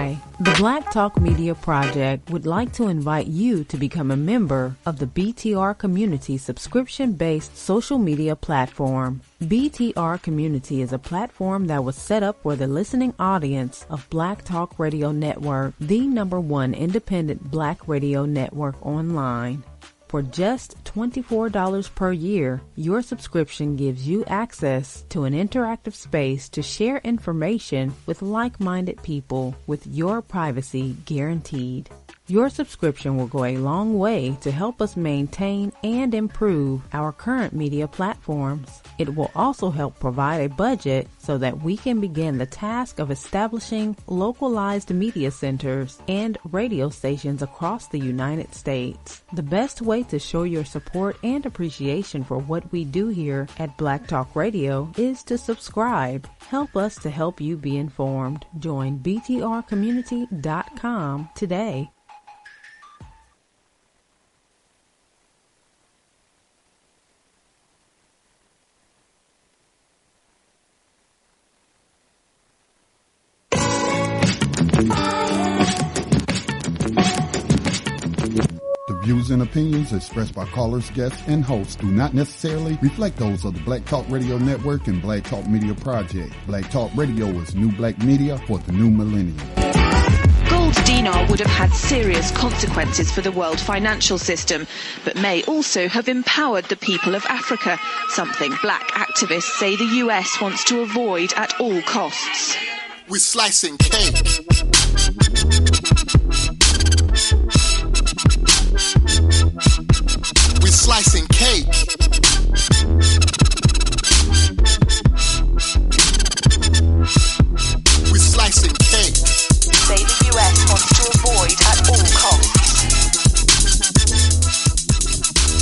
Hi, the Black Talk Media Project would like to invite you to become a member of the BTR Community subscription-based social media platform. BTR Community is a platform that was set up for the listening audience of Black Talk Radio Network, the #1 independent black radio network online. For just $24 per year, your subscription gives you access to an interactive space to share information with like-minded people with your privacy guaranteed. Your subscription will go a long way to help us maintain and improve our current media platforms. It will also help provide a budget so that we can begin the task of establishing localized media centers and radio stations across the United States. The best way to show your support and appreciation for what we do here at Black Talk Radio is to subscribe. Help us to help you be informed. Join btrcommunity.com today. Views and opinions expressed by callers, guests, and hosts do not necessarily reflect those of the Black Talk Radio Network and Black Talk Media Project. Black Talk Radio is new black media for the new millennium. Gold dinar would have had serious consequences for the world financial system, but may also have empowered the people of Africa, something black activists say the US wants to avoid at all costs. We're slicing cake. We're slicing cake. We're slicing cake. Say the US wants to avoid at all costs.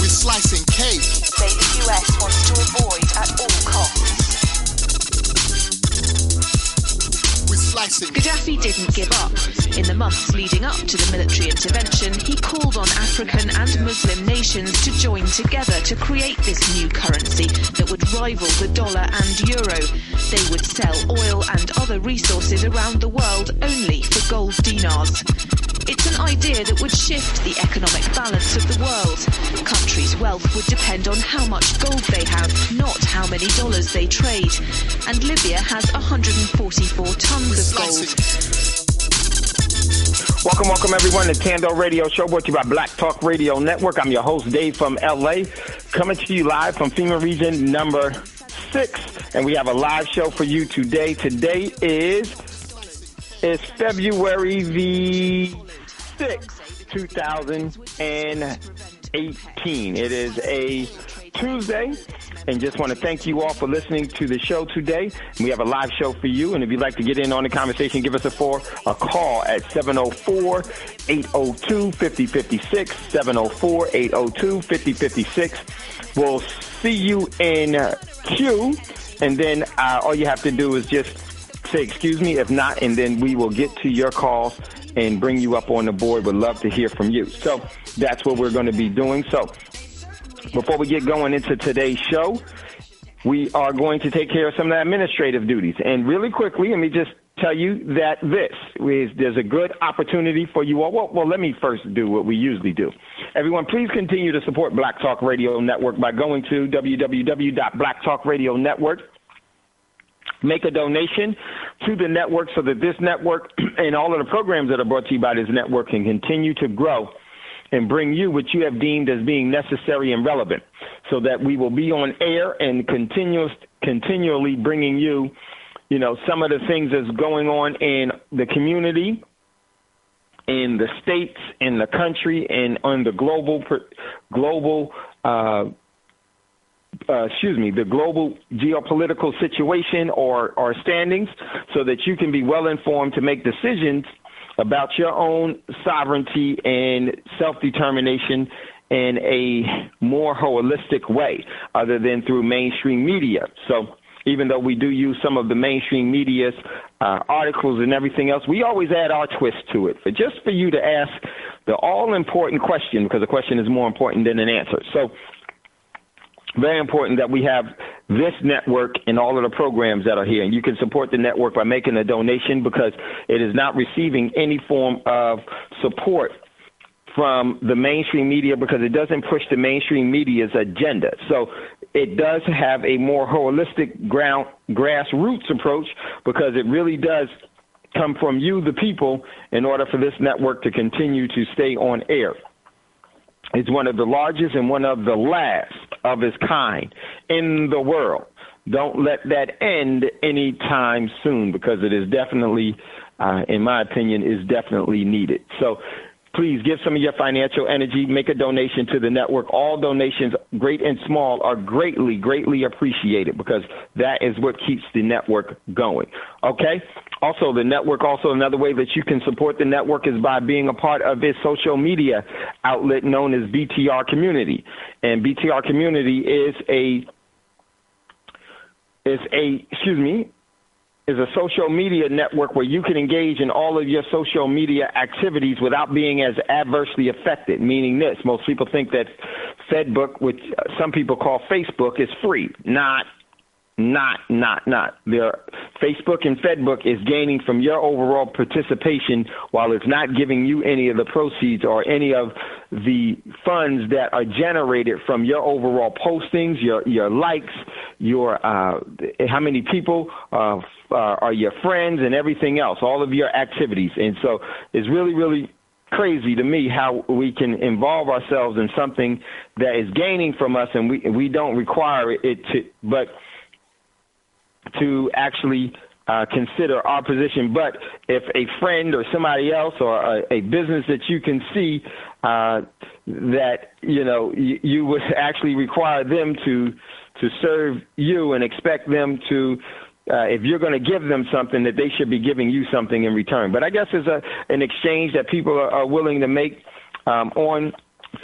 We're slicing cake. Say the US wants to avoid at all costs. Gaddafi didn't give up. In the months leading up to the military intervention, he called on African and Muslim nations to join together to create this new currency that would rival the dollar and euro. They would sell oil and other resources around the world only for gold dinars. It's an idea that would shift the economic balance of the world. Countries' wealth would depend on how much gold they have, not how many dollars they trade. And Libya has 144 tons of gold. Welcome everyone to Thando Radio Show, brought to you by Black Talk Radio Network. I'm your host, Dave from LA, coming to you live from FEMA region number 6. And we have a live show for you today. Today is February the 6th, 2018. It is a Tuesday, and just want to thank you all for listening to the show today. We have a live show for you, and if you'd like to get in on the conversation, give us a call at 704-802-5056, 704-802-5056. We'll see you in queue, and then all you have to do is just say, excuse me, if not, and then we will get to your calls and bring you up on the board. Would love to hear from you. So that's what we're going to be doing. So before we get going into today's show, we are going to take care of some of the administrative duties. And really quickly, let me just tell you that there's a good opportunity for you all. Well, let me first do what we usually do. Everyone, please continue to support Black Talk Radio Network by going to www.blacktalkradionetwork. Make a donation to the network so that this network and all of the programs that are brought to you by this network can continue to grow and bring you what you have deemed as being necessary and relevant, so that we will be on air and continually bringing you, some of the things that's going on in the community, in the states, in the country, and on the the global geopolitical situation or standings, so that you can be well informed to make decisions about your own sovereignty and self-determination in a more holistic way other than through mainstream media. So even though we do use some of the mainstream media's articles and everything else, we always add our twist to it. But just for you to ask the all-important question, because the question is more important than an answer. So very important that we have this network and all of the programs that are here. And you can support the network by making a donation because it is not receiving any form of support from the mainstream media because it doesn't push the mainstream media's agenda. So it does have a more holistic grassroots approach because it really does come from you, the people, in order for this network to continue to stay on air. It's one of the largest and one of the last of its kind in the world. Don't let that end anytime soon because it is definitely, in my opinion, is definitely needed. So please give some of your financial energy, make a donation to the network. All donations, great and small, are greatly, greatly appreciated because that is what keeps the network going. Okay? Also, the network, another way that you can support the network is by being a part of its social media outlet known as BTR Community. And BTR Community is a social media network where you can engage in all of your social media activities without being as adversely affected, meaning this. Most people think that FedBook, which some people call Facebook, is free. Not. Facebook and FedBook is gaining from your overall participation while it's not giving you any of the proceeds or any of the funds that are generated from your overall postings, your likes, your how many people are your friends and everything else, all of your activities. And so it's really, really crazy to me how we can involve ourselves in something that is gaining from us and we don't require it to actually consider our position. But if a friend or somebody else or a business that you can see that, you would actually require them to serve you and expect them to, if you're going to give them something, that they should be giving you something in return. But I guess it's an exchange that people are willing to make on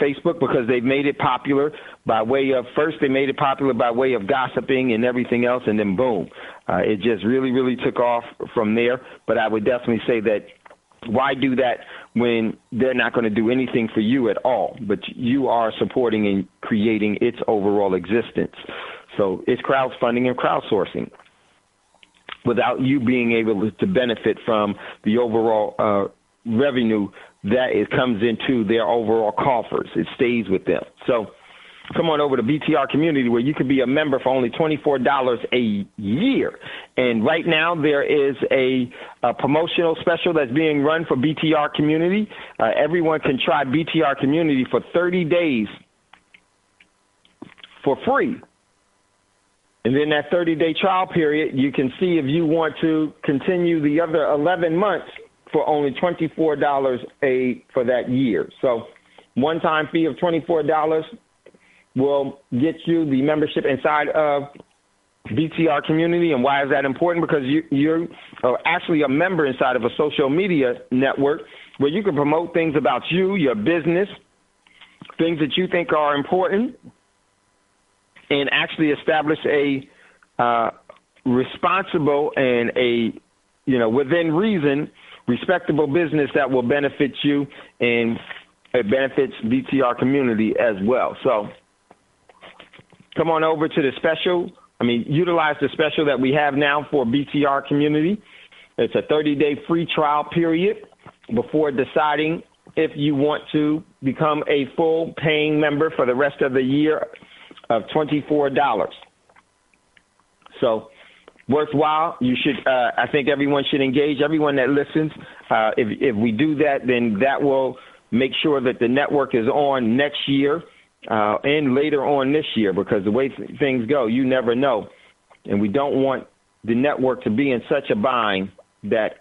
Facebook because they've made it popular by way of, first they made it popular by way of gossiping and everything else, and then boom, it just really, really took off from there. But I would definitely say that why do that when they're not going to do anything for you at all, but you are supporting and creating its overall existence. So it's crowdfunding and crowdsourcing without you being able to benefit from the overall revenue that it comes into their overall coffers. It stays with them. So come on over to BTR Community where you can be a member for only $24 a year. And right now there is a promotional special that's being run for BTR Community. Everyone can try BTR Community for 30 days for free. And then that 30-day trial period, you can see if you want to continue the other 11 months for only $24 for that year. So one-time fee of $24 will get you the membership inside of BTR Community. And why is that important? Because you're actually a member inside of a social media network where you can promote things about you, your business, things that you think are important, and actually establish a responsible and a, within reason, respectable business that will benefit you, and it benefits BTR Community as well. So come on over to the special. Utilize the special that we have now for BTR Community. It's a 30-day free trial period before deciding if you want to become a full paying member for the rest of the year of $24. So worthwhile. You should. I think everyone should engage. Everyone that listens. If we do that, then that will make sure that the network is on next year and later on this year. Because the way things go, you never know, and we don't want the network to be in such a bind that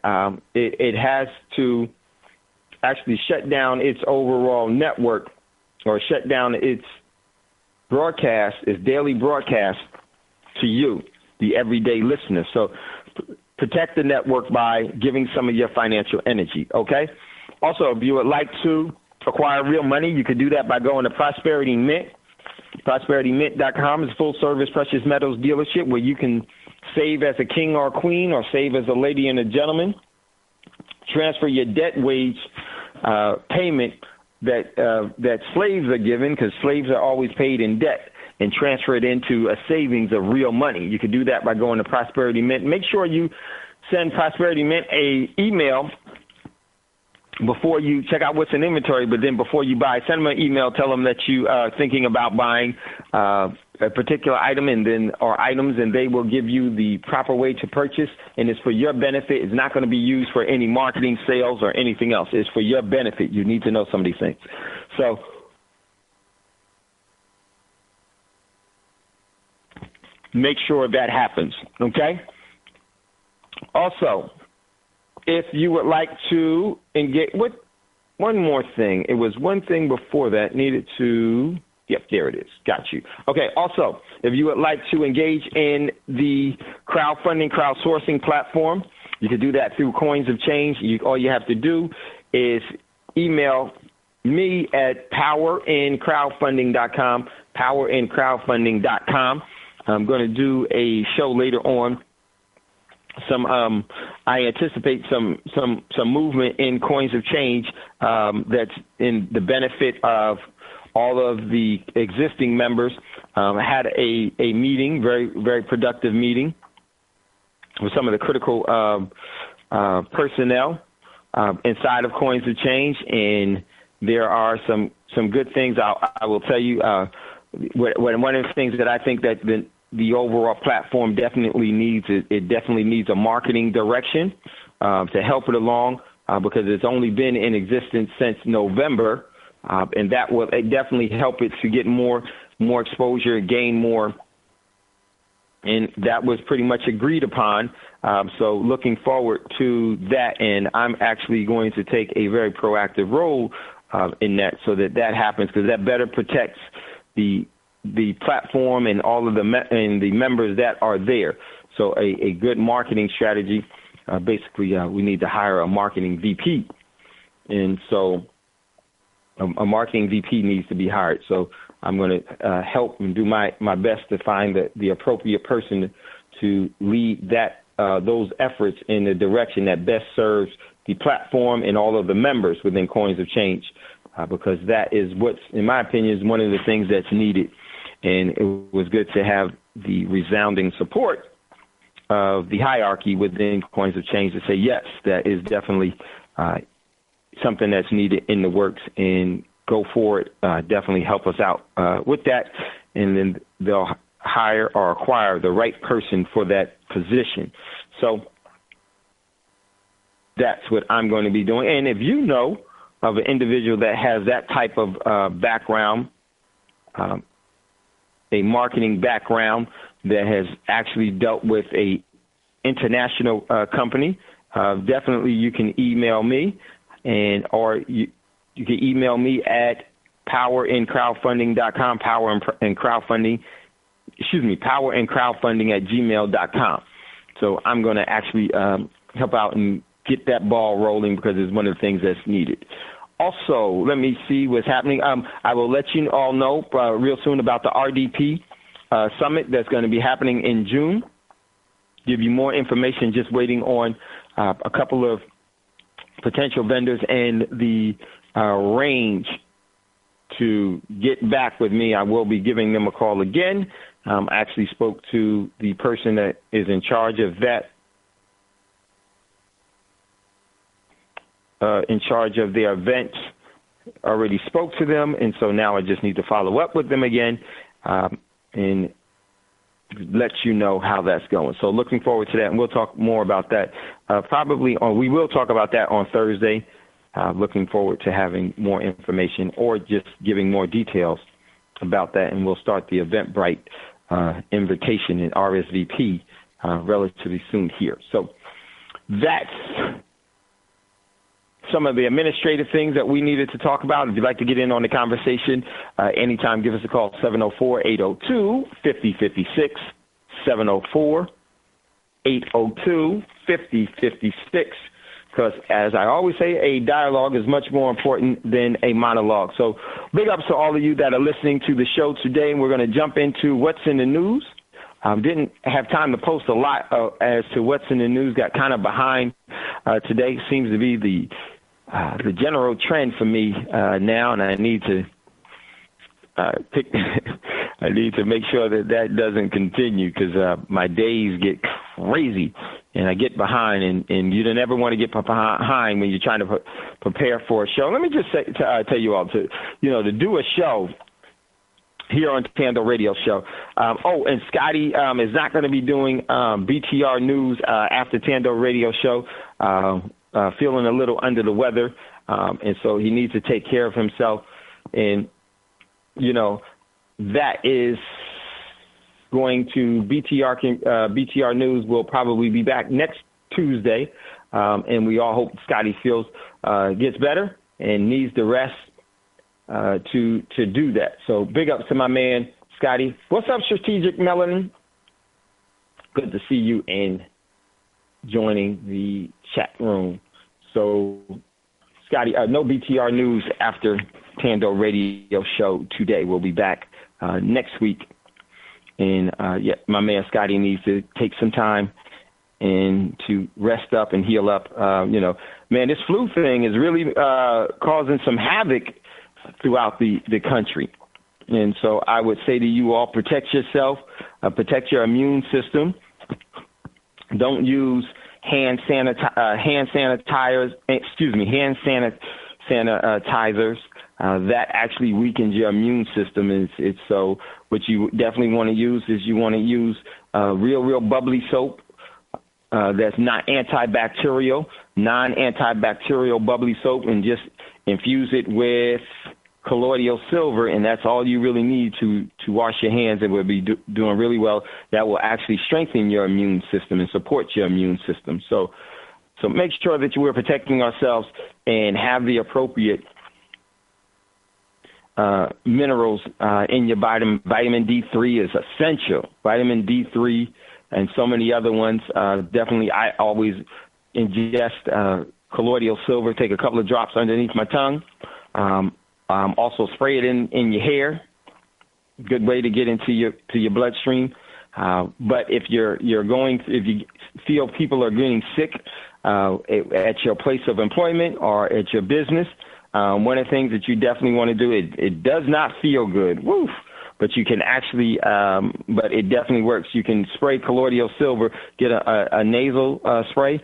it has to actually shut down its overall network or shut down its broadcast, its daily broadcast to you, the everyday listener. So protect the network by giving some of your financial energy, okay? Also, if you would like to acquire real money, you can do that by going to Prosperity Mint. ProsperityMint.com is a full-service precious metals dealership where you can save as a king or a queen or save as a lady and a gentleman. Transfer your debt wage payment that slaves are given, because slaves are always paid in debt. and transfer it into a savings of real money. You could do that by going to Prosperity Mint. Make sure you send Prosperity Mint a email before you check out what's in inventory, but then before you buy, send them an email, tell them that you are thinking about buying a particular item or items, and they will give you the proper way to purchase, and it's for your benefit. It's not going to be used for any marketing, sales, or anything else. It's for your benefit. You need to know some of these things. So make sure that happens, okay? Also, if you would like to engage with one more thing, it was one thing before that needed to, yep, there it is. Got you. Okay. Also, if you would like to engage in the crowdsourcing platform, you can do that through Coins of Change. All you have to do is email me at powerincrowdfunding.com, powerincrowdfunding.com. I'm going to do a show later on. I anticipate some movement in Coins of Change that's in the benefit of all of the existing members. I had a meeting, very, very productive meeting with some of the critical personnel inside of Coins of Change, and there are some good things. I will tell you. One of the things that I think that the overall platform definitely needs, it definitely needs a marketing direction to help it along because it's only been in existence since November, and that will definitely help it to get more exposure, gain more, and that was pretty much agreed upon. So looking forward to that, and I'm actually going to take a very proactive role in that so that happens, because that better protects the platform and all of the members that are there. So a good marketing strategy, basically we need to hire a marketing VP. And so a marketing VP needs to be hired. So I'm going to help and do my best to find the appropriate person to lead those efforts in the direction that best serves the platform and all of the members within Coins of Change, because that is what's, in my opinion, is one of the things that's needed. And it was good to have the resounding support of the hierarchy within Coins of Change to say, yes, that is definitely something that's needed in the works, and go for it. Definitely help us out with that. And then they'll hire or acquire the right person for that position. So that's what I'm going to be doing. And if you know of an individual that has that type of background, a marketing background that has actually dealt with a international company, definitely you can email me, or you can email me at powerincrowdfunding.com, powerincrowdfunding@gmail.com. So I'm going to actually help out and get that ball rolling, because it's one of the things that's needed. Also, let me see what's happening. I will let you all know real soon about the RDP summit that's going to be happening in June. Give you more information, just waiting on a couple of potential vendors and the range to get back with me. I will be giving them a call again. I actually spoke to the person that is in charge of that, in charge of their events, already spoke to them, and so now I just need to follow up with them again and let you know how that's going. So looking forward to that, and we'll talk more about that we will talk about that on Thursday. Looking forward to having more information or just giving more details about that, and we'll start the Eventbrite invitation and RSVP relatively soon here. So that's some of the administrative things that we needed to talk about. If you'd like to get in on the conversation, anytime, give us a call, 704-802-5056, 704-802-5056, because as I always say, a dialogue is much more important than a monologue. So big ups to all of you that are listening to the show today, and we're going to jump into what's in the news. Didn't have time to post a lot as to what's in the news, got kind of behind today. Seems to be the general trend for me now, and I need to I need to make sure that doesn't continue because my days get crazy and I get behind, and you don't ever want to get behind when you're trying to prepare for a show. Let me just tell you all to do a show here on Thando Radio Show. And Scotty is not going to be doing BTR News after Thando Radio Show, feeling a little under the weather, and so he needs to take care of himself. And, that is going to BTR News will probably be back next Tuesday, and we all hope Scotty feels gets better and needs the rest to do that. So big ups to my man, Scotty. What's up, Strategic Melanin? Good to see you and joining the chat room. So, Scotty, no BTR News after Thando Radio Show today. We'll be back next week. And, my man Scotty needs to take some time and to rest up and heal up. Man, this flu thing is really causing some havoc throughout the country. And so I would say to you all, protect yourself, protect your immune system. Don't use hand sanitizers. That actually weakens your immune system. It's so what you definitely want to use is you want to use real bubbly soap that's not antibacterial, non-antibacterial bubbly soap, and just infuse it with colloidal silver, and that's all you really need to wash your hands. It will be doing really well. That will actually strengthen your immune system and support your immune system. So make sure that we're protecting ourselves and have the appropriate minerals in your vitamin. Vitamin D3 is essential. Vitamin D3 and so many other ones. Definitely, I always ingest colloidal silver, take a couple of drops underneath my tongue. Also spray it in your hair. Good way to get into your bloodstream. But if if you feel people are getting sick at your place of employment or at your business, one of the things that you definitely want to do, it does not feel good. Woof. But you can actually, but it definitely works. You can spray colloidal silver, get a nasal spray,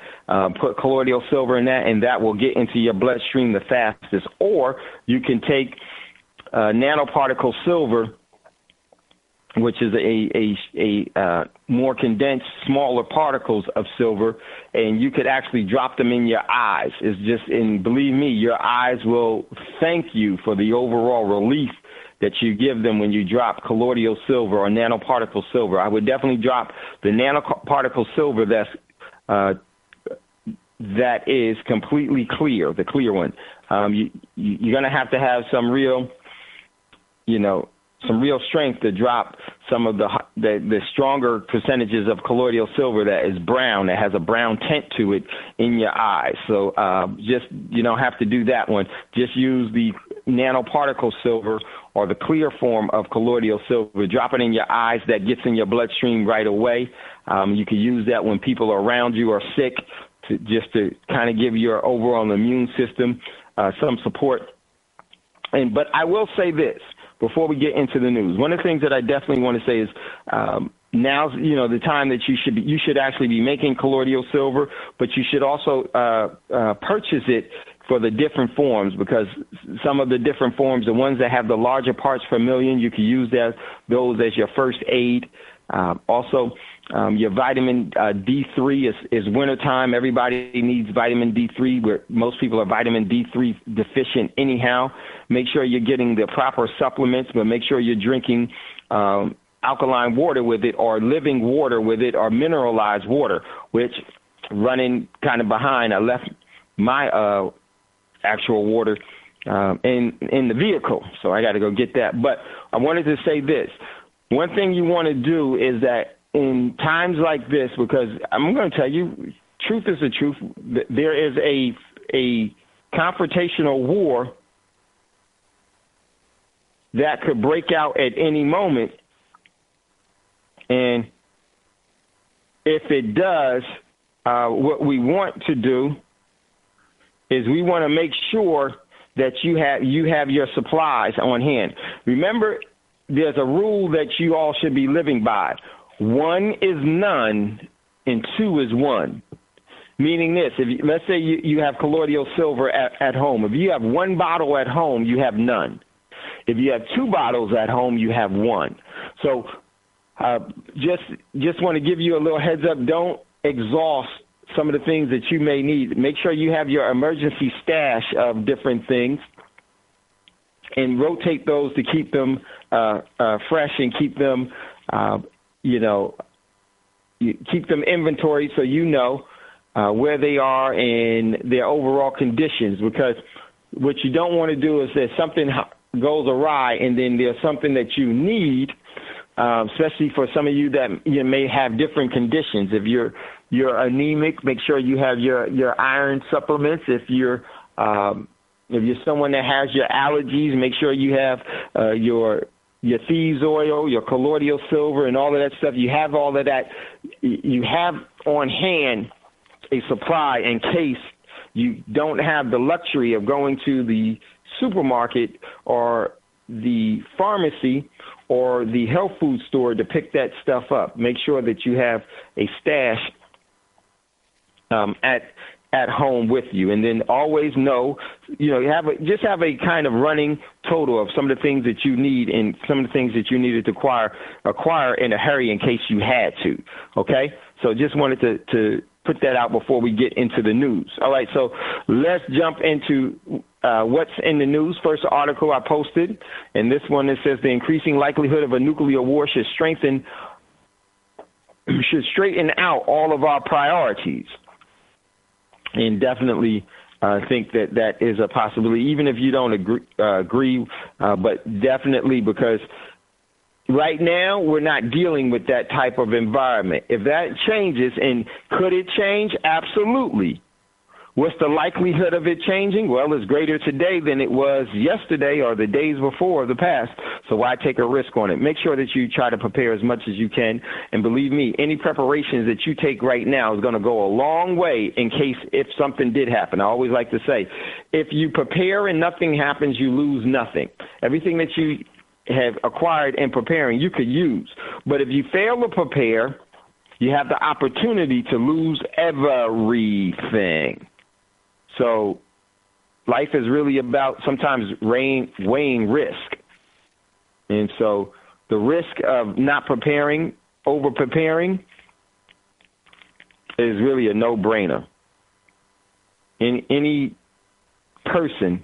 put colloidal silver in that, and that will get into your bloodstream the fastest. Or you can take nanoparticle silver, which is a more condensed, smaller particles of silver, and you could actually drop them in your eyes. And believe me, your eyes will thank you for the overall relief that you give them when you drop colloidal silver or nanoparticle silver. I would definitely drop the nanoparticle silver that is completely clear, the clear one. You're going to have some real, some real strength to drop some of the stronger percentages of colloidal silver that is brown, that has a brown tint to it in your eyes. So you don't have to do that one. Just use the nanoparticle silver or the clear form of colloidal silver. Drop it in your eyes. That gets in your bloodstream right away. You can use that when people around you are sick to kind of give your overall immune system some support. But I will say this before we get into the news. One of the things that I definitely want to say is now's the time that you should actually be making colloidal silver, but you should also purchase it for the different forms, because some of the different forms, the ones that have the larger parts per million, you can use those as your first aid. Also, your vitamin D3 is wintertime. Everybody needs vitamin D3. Where most people are vitamin D3 deficient anyhow. Make sure you're getting the proper supplements, but make sure you're drinking alkaline water with it, or living water with it, or mineralized water, which running kind of behind. I left my actual water in the vehicle, so I got to go get that. But I wanted to say this. One thing you want to do is that in times like this, because I'm going to tell you, truth is the truth, there is a confrontational war that could break out at any moment. And if it does, what we want to do is we want to make sure that you have your supplies on hand. Remember, there's a rule that you all should be living by. 1 is none and 2 is 1. Meaning this, let's say you have colloidal silver at home. If you have 1 bottle at home, you have none. If you have 2 bottles at home, you have 1. So just want to give you a little heads up. Don't exhaust some of the things that you may need. Make sure you have your emergency stash of different things and rotate those to keep them fresh and keep them, keep them inventory so you know where they are and their overall conditions. Because what you don't want to do is that something goes awry and then there's something that you need, especially for some of you that may have different conditions. If you're anemic, make sure you have your iron supplements. If you're someone that has your allergies, make sure you have your thieves oil, your colloidal silver, and all of that stuff. You have all of that. You have on hand a supply in case you don't have the luxury of going to the supermarket or the pharmacy or the health food store to pick that stuff up. Make sure that you have a stash at home with you, and then always know, just have a kind of running total of some of the things that you need and some of the things that you needed to acquire in a hurry in case you had to. Okay, so just wanted to put that out before we get into the news. All right, so let's jump into what's in the news. First article I posted, and this one, it says the increasing likelihood of a nuclear war should straighten out all of our priorities. And definitely think that is a possibility, even if you don't agree, but definitely, because right now we're not dealing with that type of environment. If that changes, and could it change? Absolutely. What's the likelihood of it changing? Well, it's greater today than it was yesterday or the days before the past. So why take a risk on it? Make sure that you try to prepare as much as you can. And believe me, any preparations that you take right now is going to go a long way in case if something did happen. I always like to say, if you prepare and nothing happens, you lose nothing. Everything that you have acquired in preparing, you could use. But if you fail to prepare, you have the opportunity to lose everything. So life is really about sometimes weighing risk. And so the risk of not preparing, over-preparing, is really a no-brainer. Any person,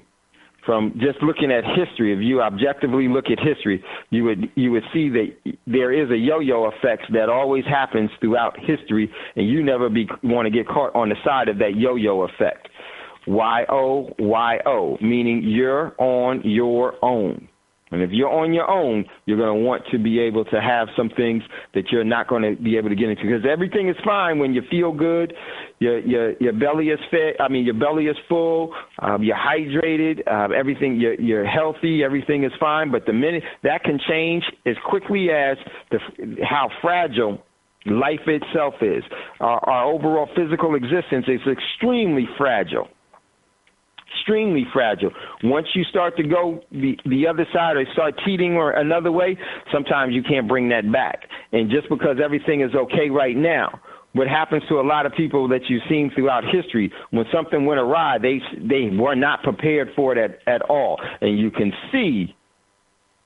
from just looking at history, if you objectively look at history, you would see that there is a yo-yo effect that always happens throughout history, and you never want to get caught on the side of that yo-yo effect. Y-O-Y-O, meaning you're on your own. And if you're on your own, you're going to want to be able to have some things that you're not going to be able to get into, because everything is fine when you feel good, your belly is fed. I mean, your belly is full, you're hydrated, everything, you're healthy, everything is fine. But the minute that can change as quickly as how fragile life itself is. Our overall physical existence is extremely fragile. Extremely fragile. Once you start to go the other side or start teetering or another way, sometimes you can't bring that back. And just because everything is okay right now, what happens to a lot of people that you've seen throughout history, when something went awry, they were not prepared for it at all. And you can see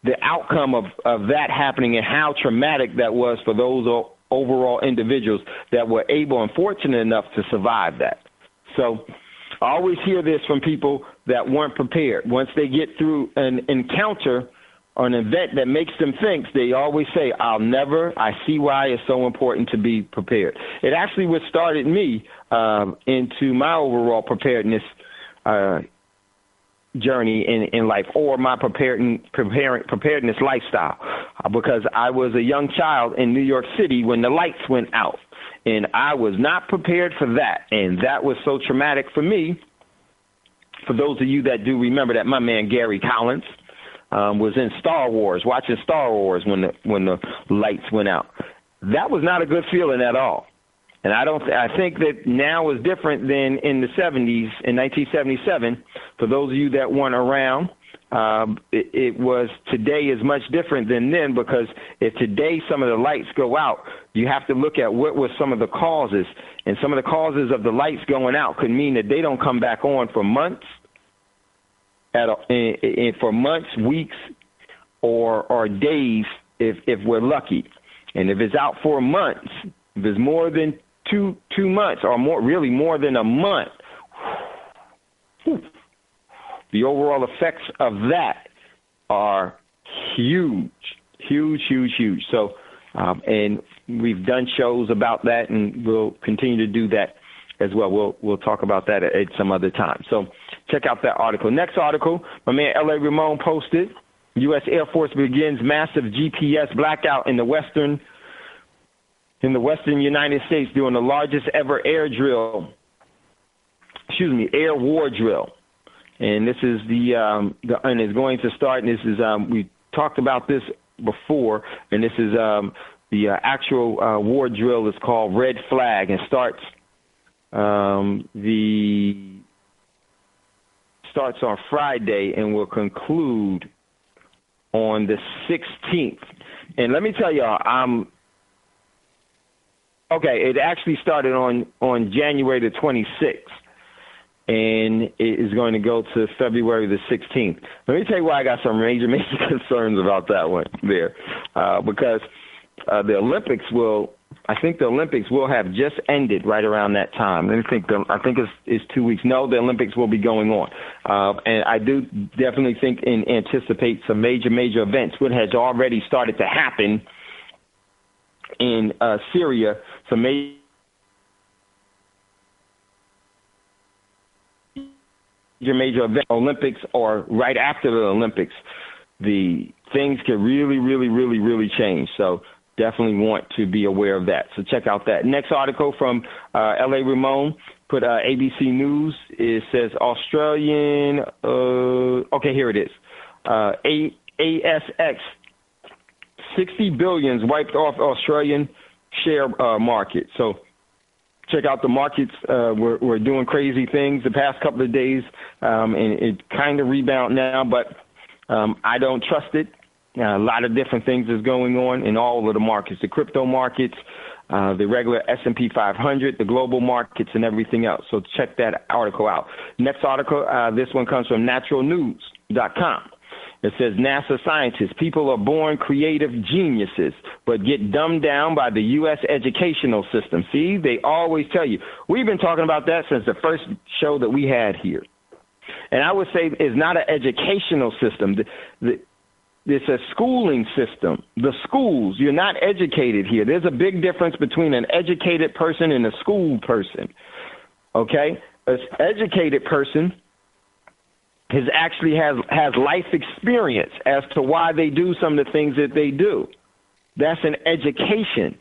the outcome of that happening and how traumatic that was for those overall individuals that were able and fortunate enough to survive that. So I always hear this from people that weren't prepared. Once they get through an encounter or an event that makes them think, they always say, I see why it's so important to be prepared. It actually what started me into my overall preparedness journey in life, or my preparedness lifestyle, because I was a young child in New York City when the lights went out. And I was not prepared for that. And that was so traumatic for me. For those of you that do remember that, my man Gary Collins was in Star Wars, watching Star Wars when the lights went out. That was not a good feeling at all. And I think that now is different than in the 70s, in 1977. For those of you that weren't around, it was today is much different than then, because if today some of the lights go out, you have to look at what were some of the causes. And some of the causes of the lights going out could mean that they don't come back on for months, for months, weeks, or days if we're lucky. And if it's out for months, if it's more than two months, or more than a month, the overall effects of that are huge. So, and we've done shows about that, and we'll continue to do that as well. We'll talk about that at some other time. So check out that article. Next article, my man L.A. Ramon posted, U.S. Air Force begins massive GPS blackout in the western United States during the largest ever air war drill. And this is and it's going to start, and this is, we talked about this before, and this is the actual war drill is called Red Flag, and starts on Friday and will conclude on the 16th. And let me tell y'all, it actually started on January the 26th. And it is going to go to February the 16th. Let me tell you why I got some major concerns about that one there. Because the Olympics I think the Olympics will have just ended right around that time. I think it's 2 weeks. No, the Olympics will be going on. And I do definitely think and anticipate some major events, which has already started to happen in Syria, some major event, Olympics, or right after the Olympics, the things could really change. So definitely want to be aware of that. So check out that. Next article from L.A. Ramon, put ABC News. It says Australian, here it is. ASX, 60 billions wiped off Australian share market. So check out the markets. We're doing crazy things the past couple of days, and it kind of rebound now, but I don't trust it. A lot of different things is going on in all of the markets, the crypto markets, the regular S&P 500, the global markets, and everything else. So check that article out. Next article, this one comes from naturalnews.com. It says NASA scientists, people are born creative geniuses, but get dumbed down by the U.S. educational system. See, they always tell you. We've been talking about that since the first show that we had here. And I would say it's not an educational system. It's a schooling system. The schools, you're not educated here. There's a big difference between an educated person and a school person. Okay? An educated person has life experience as to why they do some of the things that they do. That's an education.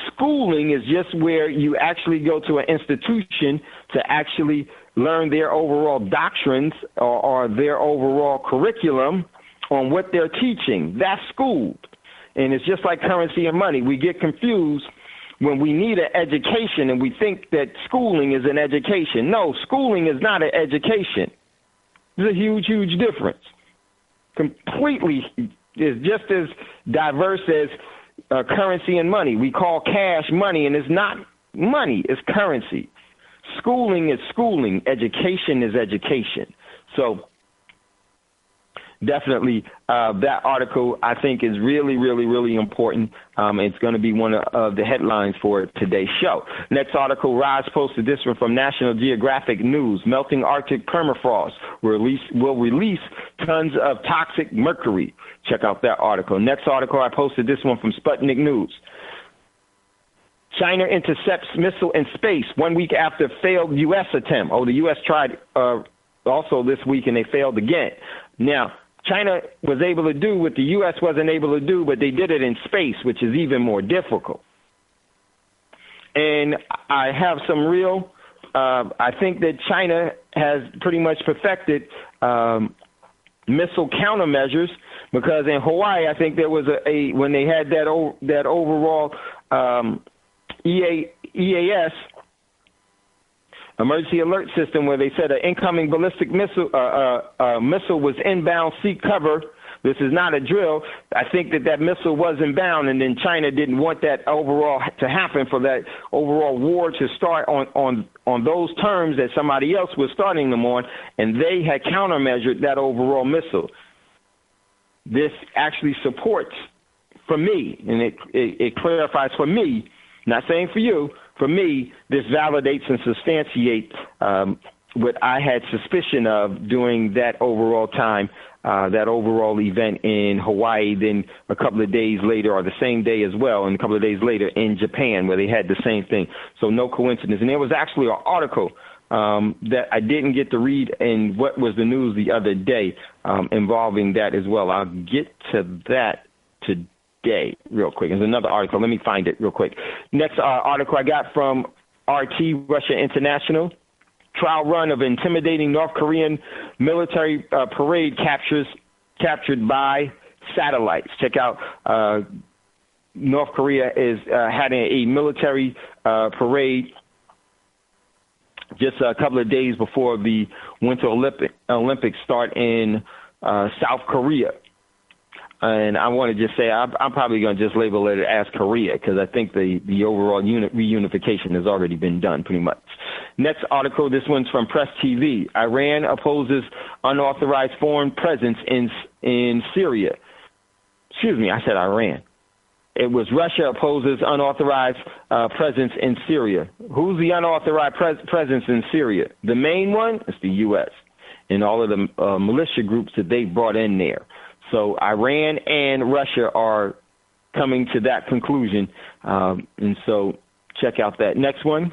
Schooling is just where you actually go to an institution to actually learn their overall doctrines or their overall curriculum on what they're teaching. That's school. And it's just like currency and money. We get confused when we need an education and we think that schooling is an education. No, schooling is not an education. There's a huge difference. Completely is just as diverse as currency and money. We call cash money, and it's not money, it's currency. Schooling is schooling. Education is education. So definitely that article, I think, is really important. It's going to be one of the headlines for today's show. Next article, Roz posted this one from National Geographic News. Melting Arctic permafrost will release tons of toxic mercury. Check out that article. Next article, I posted this one from Sputnik News. China intercepts missile in space 1 week after failed U.S. attempt. The U.S. tried also this week, and they failed again. Now, China was able to do what the U.S. wasn't able to do, but they did it in space, which is even more difficult. And I have some I think that China has pretty much perfected missile countermeasures, because in Hawaii, I think there was when they had that overall EAS, emergency alert system where they said an incoming ballistic missile was inbound, seek cover. This is not a drill. I think that missile was inbound, and then China didn't want that overall to happen, for that overall war to start on those terms that somebody else was starting them on, and they had countermeasured that overall missile. This actually supports, for me, and it clarifies for me, not saying for you, for me, this validates and substantiates what I had suspicion of during that overall time, that overall event in Hawaii, then a couple of days later, or the same day as well, and a couple of days later in Japan, where they had the same thing. So no coincidence. And there was actually an article that I didn't get to read in What Was the News the other day involving that as well. I'll get to that today real quick. There's another article. Let me find it real quick. Next article I got from RT, Russia International. Trial run of intimidating North Korean military parade captured by satellites. Check out North Korea is having a military parade just a couple of days before the Winter Olympics start in South Korea. And I want to just say I'm probably going to just label it as Korea, because I think the overall reunification has already been done pretty much. Next article, this one's from Press TV. Iran opposes unauthorized foreign presence in Syria. Excuse me, I said Iran. It was Russia opposes unauthorized presence in Syria. Who's the unauthorized presence in Syria? The main one is the U.S. and all of the militia groups that they brought in there. So Iran and Russia are coming to that conclusion, and so check out that next one.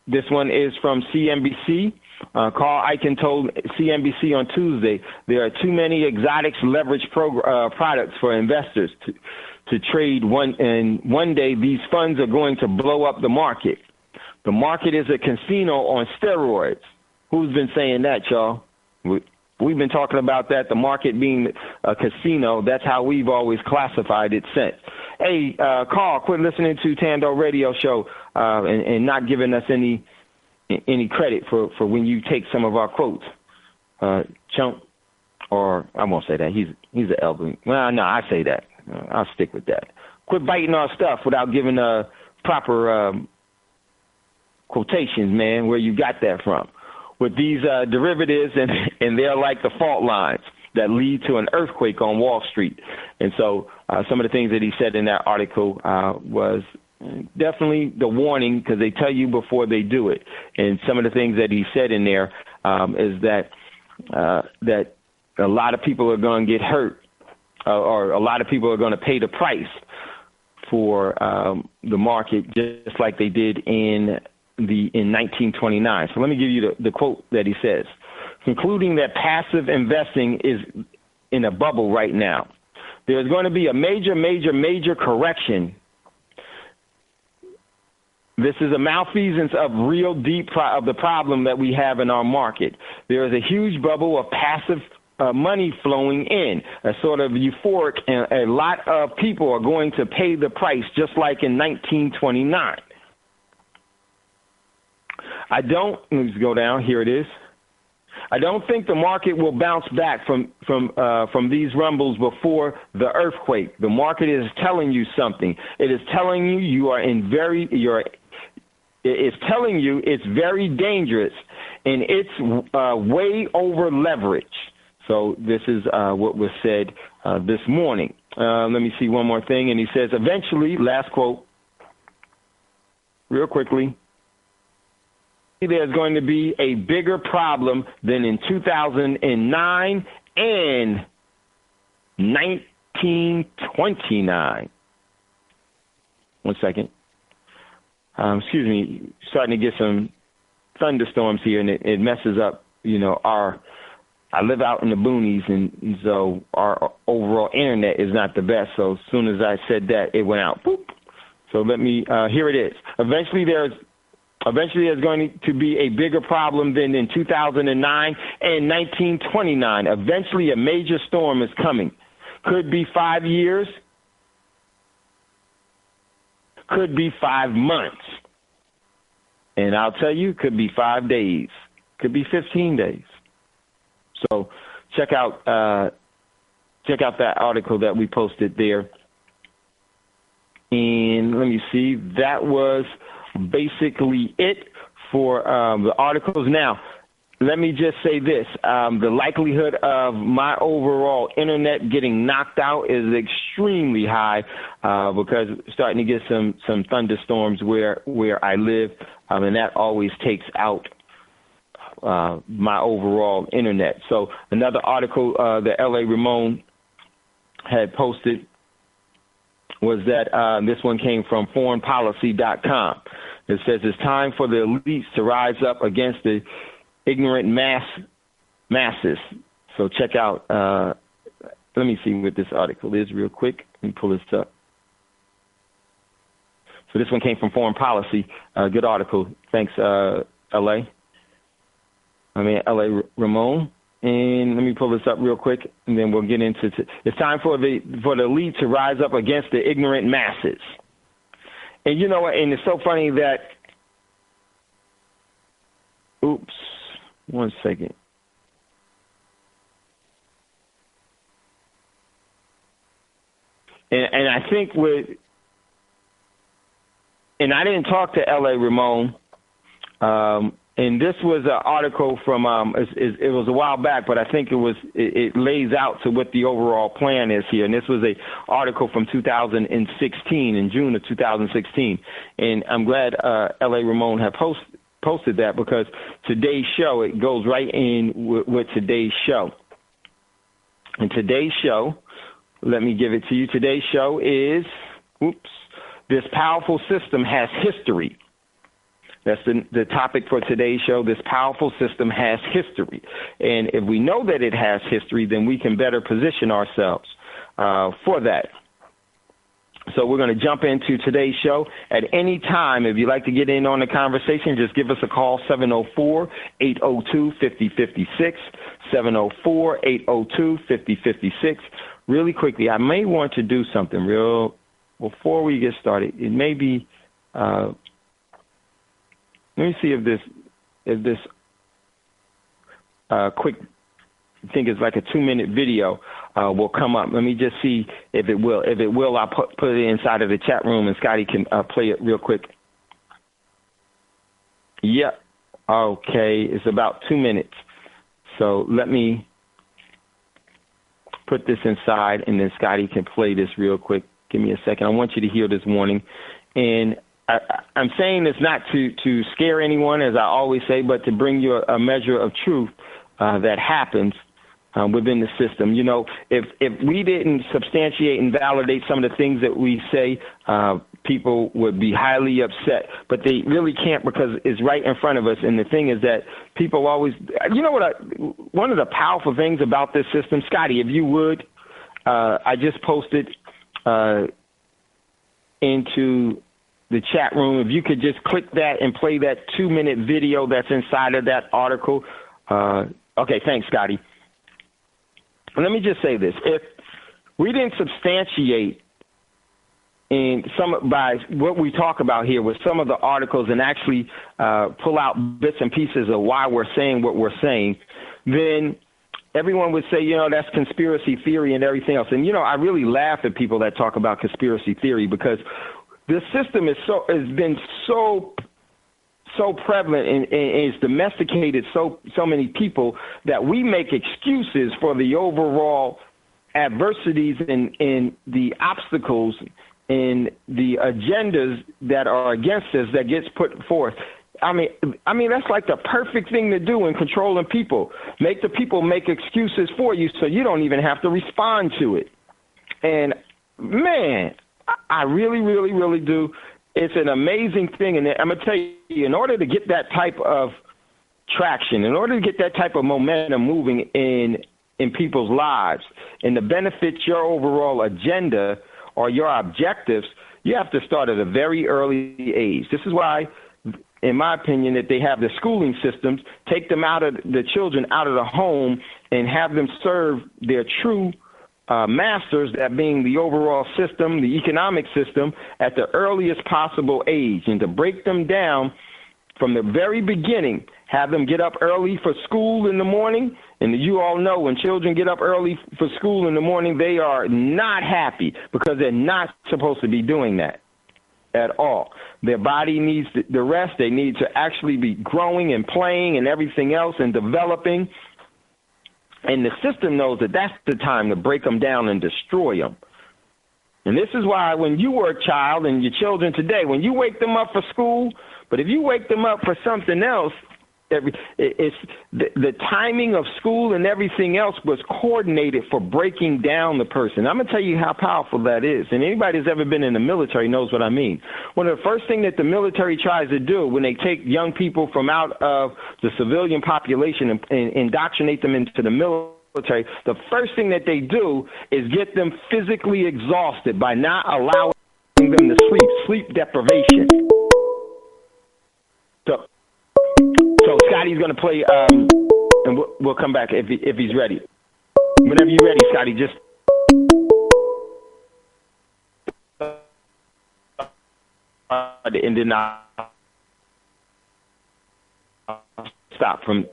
This one is from CNBC. Carl Icahn told CNBC on Tuesday there are too many exotics leverage products for investors to trade. One day these funds are going to blow up the market. The market is a casino on steroids. Who's been saying that, y'all? We've been talking about that, the market being a casino. That's how we've always classified it since. Hey, Carl, quit listening to Thando Radio Show and not giving us any credit for when you take some of our quotes. Chump, or I won't say that. He's an elder. Well, no, I say that. I'll stick with that. Quit biting our stuff without giving proper quotations, man, where you got that from. With these derivatives, and they're like the fault lines that lead to an earthquake on Wall Street. And so some of the things that he said in that article was definitely the warning, because they tell you before they do it. And some of the things that he said in there is that a lot of people are going to get hurt, or a lot of people are going to pay the price for the market, just like they did in 1929. So let me give you the quote that he says. Concluding that passive investing is in a bubble right now. There's going to be a major correction. This is a malfeasance of real deep of the problem that we have in our market. There is a huge bubble of passive money flowing in, a sort of euphoric, and a lot of people are going to pay the price, just like in 1929. Let's go down. Here it is. I don't think the market will bounce back from these rumbles before the earthquake. The market is telling you something. It is telling you it's telling you it's very dangerous, and it's way over leverage. So this is what was said this morning. Let me see one more thing. And he says, eventually, last quote, real quickly, there's going to be a bigger problem than in 2009 and 1929. One second. Excuse me. Starting to get some thunderstorms here, and it messes up, I live out in the boonies, and so our overall internet is not the best. So as soon as I said that, it went out. Boop. So let me, here it is. Eventually there's going to be a bigger problem than in 2009 and 1929. Eventually a major storm is coming. Could be 5 years. Could be 5 months. And I'll tell you, could be 5 days, could be 15 days. So check out that article that we posted there. And let me see, that was basically it for the articles. Now, let me just say this. The likelihood of my overall internet getting knocked out is extremely high because starting to get some thunderstorms where I live, and that always takes out my overall internet. So another article that L.A. Ramon had posted was that this one came from foreignpolicy.com. It says it's time for the elites to rise up against the ignorant masses. So check out, let me see what this article is real quick. Let me pull this up. So this one came from Foreign Policy. Good article. Thanks, L.A. Ramon. And let me pull this up real quick, and then we'll get into it's time for the elite to rise up against the ignorant masses. And you know what? And it's so funny that, oops, one second. And I think and I didn't talk to L.A. Ramon. And this was an article from, it was a while back, but I think it lays out to what the overall plan is here. And this was an article from 2016, in June of 2016. And I'm glad L.A. Ramon had posted that because today's show, it goes right in with today's show. And today's show, let me give it to you. Today's show is, this powerful system has history. That's the topic for today's show. This powerful system has history. And if we know that it has history, then we can better position ourselves for that. So we're going to jump into today's show. At any time, if you'd like to get in on the conversation, just give us a call, 704-802-5056, 704-802-5056. Really quickly, I may want to do something before we get started. It may be... let me see if this quick, I think it's like a 2-minute video will come up. Let me just see if it will. If it will, I'll put it inside of the chat room, and Scotty can play it real quick. Yep. Okay. It's about 2 minutes. So let me put this inside, and then Scotty can play this real quick. Give me a second. I want you to hear this warning. And I'm saying this not to scare anyone, as I always say, but to bring you a measure of truth that happens within the system. You know, if we didn't substantiate and validate some of the things that we say, people would be highly upset. But they really can't because it's right in front of us. And the thing is that people always, you know what, one of the powerful things about this system, Scotty, if you would, I just posted into the chat room. If you could just click that and play that 2-minute video that's inside of that article. Okay, thanks, Scotty. Let me just say this. If we didn't substantiate by what we talk about here with some of the articles and actually pull out bits and pieces of why we're saying what we're saying, then everyone would say, you know, that's conspiracy theory and everything else. And, you know, I really laugh at people that talk about conspiracy theory because the system has been so prevalent and is domesticated so many people that we make excuses for the overall adversities and the obstacles and the agendas that are against us that gets put forth. I mean that's like the perfect thing to do in controlling people. Make the people make excuses for you so you don't even have to respond to it. And man, I really, really, really do. It's an amazing thing. And I'm going to tell you, in order to get that type of traction, in order to get that type of momentum moving in people's lives and to benefit your overall agenda or your objectives, you have to start at a very early age. This is why, in my opinion, that they have the schooling systems, take them out of the children out of the home and have them serve their true masters, that being the overall system, the economic system, at the earliest possible age, and to break them down from the very beginning, have them get up early for school in the morning. And you all know when children get up early for school in the morning, they are not happy because they're not supposed to be doing that at all. Their body needs the rest. They need to actually be growing and playing and everything else and developing. And the system knows that that's the time to break them down and destroy them. And this is why when you were a child and your children today, when you wake them up for school, but if you wake them up for something else, it's the timing of school and everything else was coordinated for breaking down the person. I'm going to tell you how powerful that is. And anybody who's ever been in the military knows what I mean. One of the first things that the military tries to do when they take young people from out of the civilian population and indoctrinate them into the military, the first thing that they do is get them physically exhausted by not allowing them to sleep deprivation. So Scotty's going to play, and we'll come back if he's ready. Whenever you're ready, Scotty, just and then stop from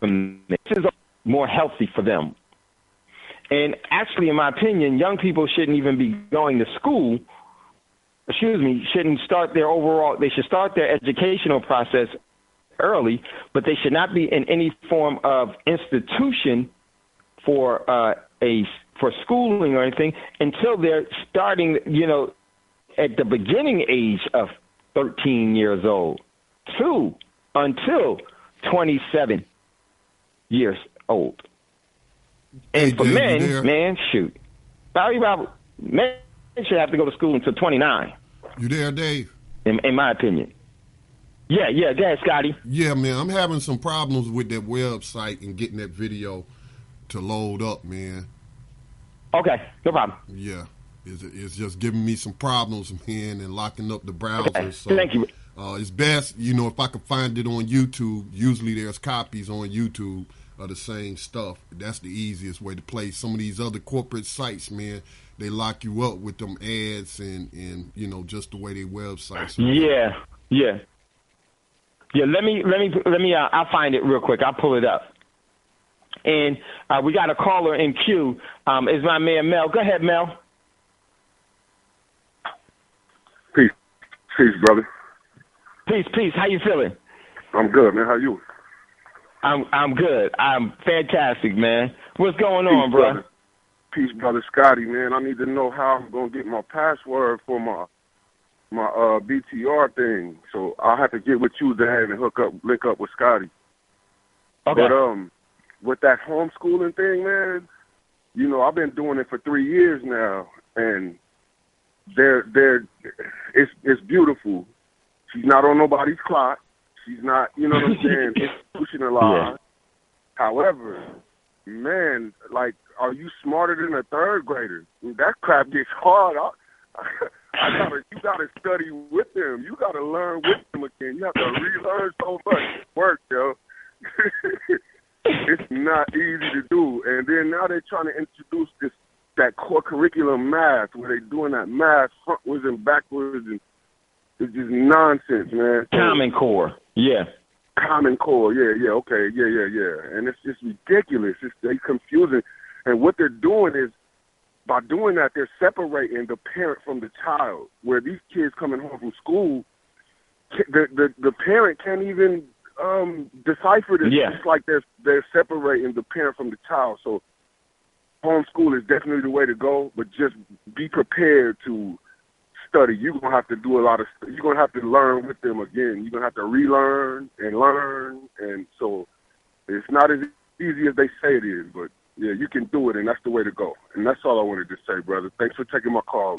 this is more healthy for them. And actually, in my opinion, young people shouldn't even be going to school. Shouldn't start their they should start their educational process early, but they should not be in any form of institution for schooling or anything until they're starting, at the beginning age of 13 years old, until 27 years old. And for men, shoot, men should have to go to school until 29. You there, Dave? In my opinion. Yeah, go ahead, Scotty. Yeah, man, I'm having some problems with that website and getting that video to load up, man. Okay, no problem. Yeah, it's just giving me some problems, man, and locking up the browser. Okay. So, thank you. It's best, if I could find it on YouTube. Usually there's copies on YouTube of the same stuff. That's the easiest way to play. Some of these other corporate sites, man, they lock you up with them ads and just the way they websites are. Yeah. Yeah, let me. I'll find it real quick. I'll pull it up. And we got a caller in queue. Is my man Mel? Go ahead, Mel. Peace, brother. Peace. How you feeling? I'm good, man. How you? I'm good. I'm fantastic, man. What's going on, bro? Peace, brother Scotty, man. I need to know how I'm gonna get my password for my BTR thing, so I'll have to get with you there and link up with Scotty. Okay. But with that homeschooling thing, man, I've been doing it for 3 years now, and it's beautiful. She's not on nobody's clock. She's not, you know what I'm saying, institutionalized. Yeah. However, man, are you smarter than a third grader? That crap gets hard. You gotta study with them. You gotta learn with them again. You have to relearn so much work, yo. It's not easy to do. And then now they're trying to introduce that core curriculum math, where they're doing that math frontwards and backwards, and it's just nonsense, man. Common Core, yeah. Common Core, yeah, okay, yeah. And it's just ridiculous. They're confusing. And what they're doing is, by doing that, they're separating the parent from the child, where these kids coming home from school, the parent can't even decipher this. Yeah. It's like they're separating the parent from the child. So homeschool is definitely the way to go, but just be prepared to study. You're going to have to do you're going to have to learn with them again. You're going to have to relearn and learn. And so it's not as easy as they say it is, but yeah, you can do it, and that's the way to go. And that's all I wanted to say, brother. Thanks for taking my call.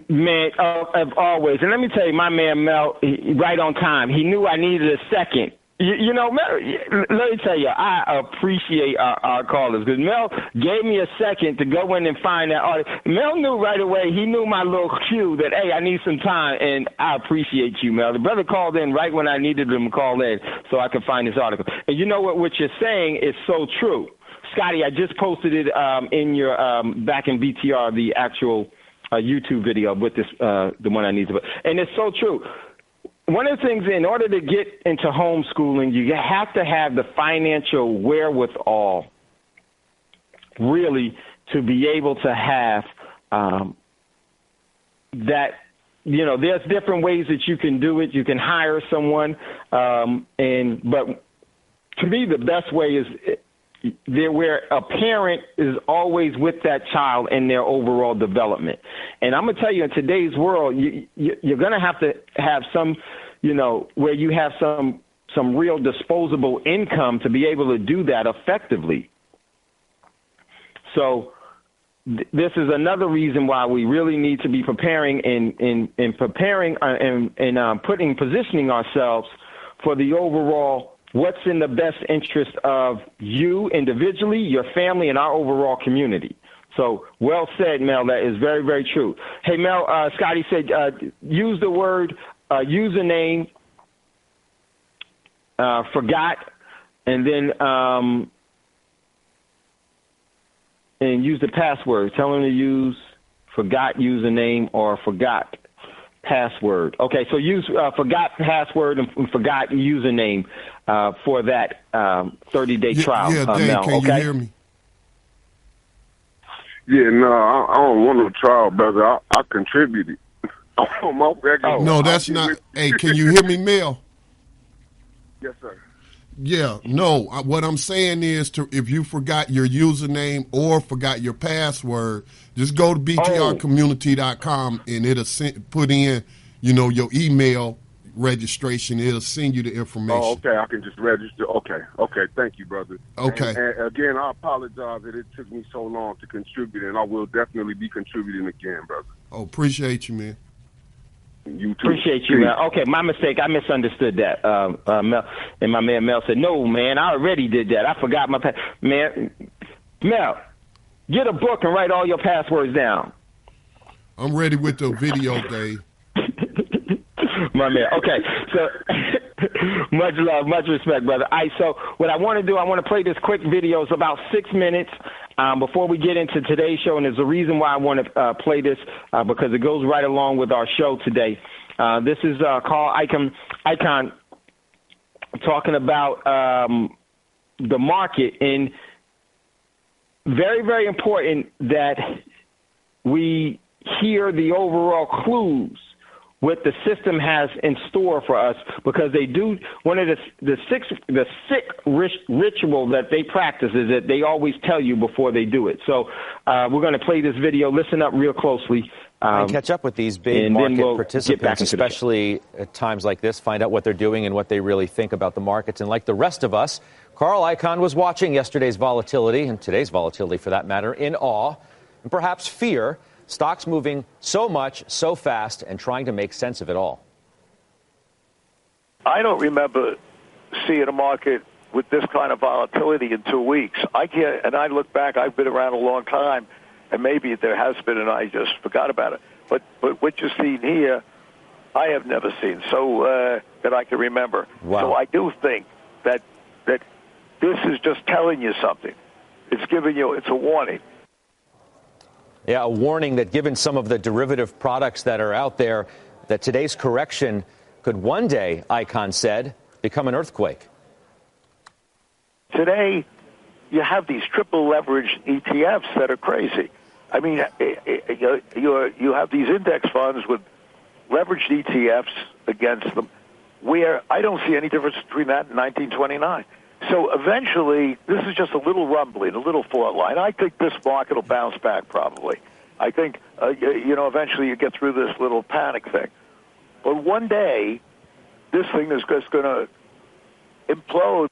Man, as always. And let me tell you, my man Mel, right on time. He knew I needed a second. Mel, let me tell you, I appreciate our callers, because Mel gave me a second to go in and find that article. Mel knew right away. He knew my little cue that, hey, I need some time, and I appreciate you, Mel. The brother called in right when I needed him to call in so I could find this article. And you know what you're saying is so true. Scotty, I just posted it in your back in BTR, the actual YouTube video with this, the one I need to put. And it's so true. one of the things, in order to get into homeschooling, you have to have the financial wherewithal, really, to be able to have that. There's different ways that you can do it. You can hire someone, but to me, the best way is where a parent is always with that child in their overall development. And I'm gonna tell you, in today's world, you're gonna have to have some, where you have some real disposable income to be able to do that effectively. So this is another reason why we really need to be preparing and positioning ourselves for the overall what's in the best interest of you individually, your family, and our overall community. So well said, Mel. That is very, very true. Hey, Mel, Scotty said use the word username, forgot, and then and use the password. Tell them to use forgot username or forgot password. Okay, so use forgot password and forgot username for that 30-day trial. Yeah, Dave, Mel, can you hear me? Yeah, no, I don't want no trial, brother. I contributed. No, that's not. Hey, can you hear me, Mel? Yes, sir. Yeah, no. What I'm saying is, if you forgot your username or forgot your password, just go to btrcommunity.com and it'll put in, your email registration. It'll send you the information. Oh, okay. I can just register. Okay. Thank you, brother. Okay. And again, I apologize that it took me so long to contribute, and I will definitely be contributing again, brother. Oh, appreciate you, man. You too. Appreciate you, man. Okay, my mistake. I misunderstood that. Mel, and my man Mel said, "No, man, I already did that. I forgot my man." Mel, get a book and write all your passwords down. I'm ready with the video, Dave. My man. Okay, so much love, much respect, brother. All right, so what I want to do, I want to play this quick video. It's about 6 minutes before we get into today's show, and there's a reason why I want to play this because it goes right along with our show today. This is Carl Icahn talking about the market, and very, very important that we hear the overall clues what the system has in store for us, because they do one of the sick ritual that they practice is that they always tell you before they do it. So we're going to play this video. Listen up real closely. And catch up with these big market participants, especially at times like this, find out what they're doing and what they really think about the markets. And like the rest of us, Carl Icahn was watching yesterday's volatility, and today's volatility for that matter, in awe and perhaps fear. Stocks moving so much, so fast, and trying to make sense of it all. I don't remember seeing a market with this kind of volatility in 2 weeks. I can't, and I look back, I've been around a long time, and maybe there has been, and I just forgot about it. But what you're seeing here, I have never seen, so that I can remember. Wow. So I do think that this is just telling you something. It's giving you, it's a warning. Yeah, a warning that given some of the derivative products that are out there, that today's correction could one day, Icahn said, become an earthquake. Today, you have these triple leveraged ETFs that are crazy. I mean, you have these index funds with leveraged ETFs against them, where I don't see any difference between that and 1929. So eventually, this is just a little rumbling, a little fault line. I think this market will bounce back probably. I think, eventually you get through this little panic thing. But one day, this thing is just going to implode.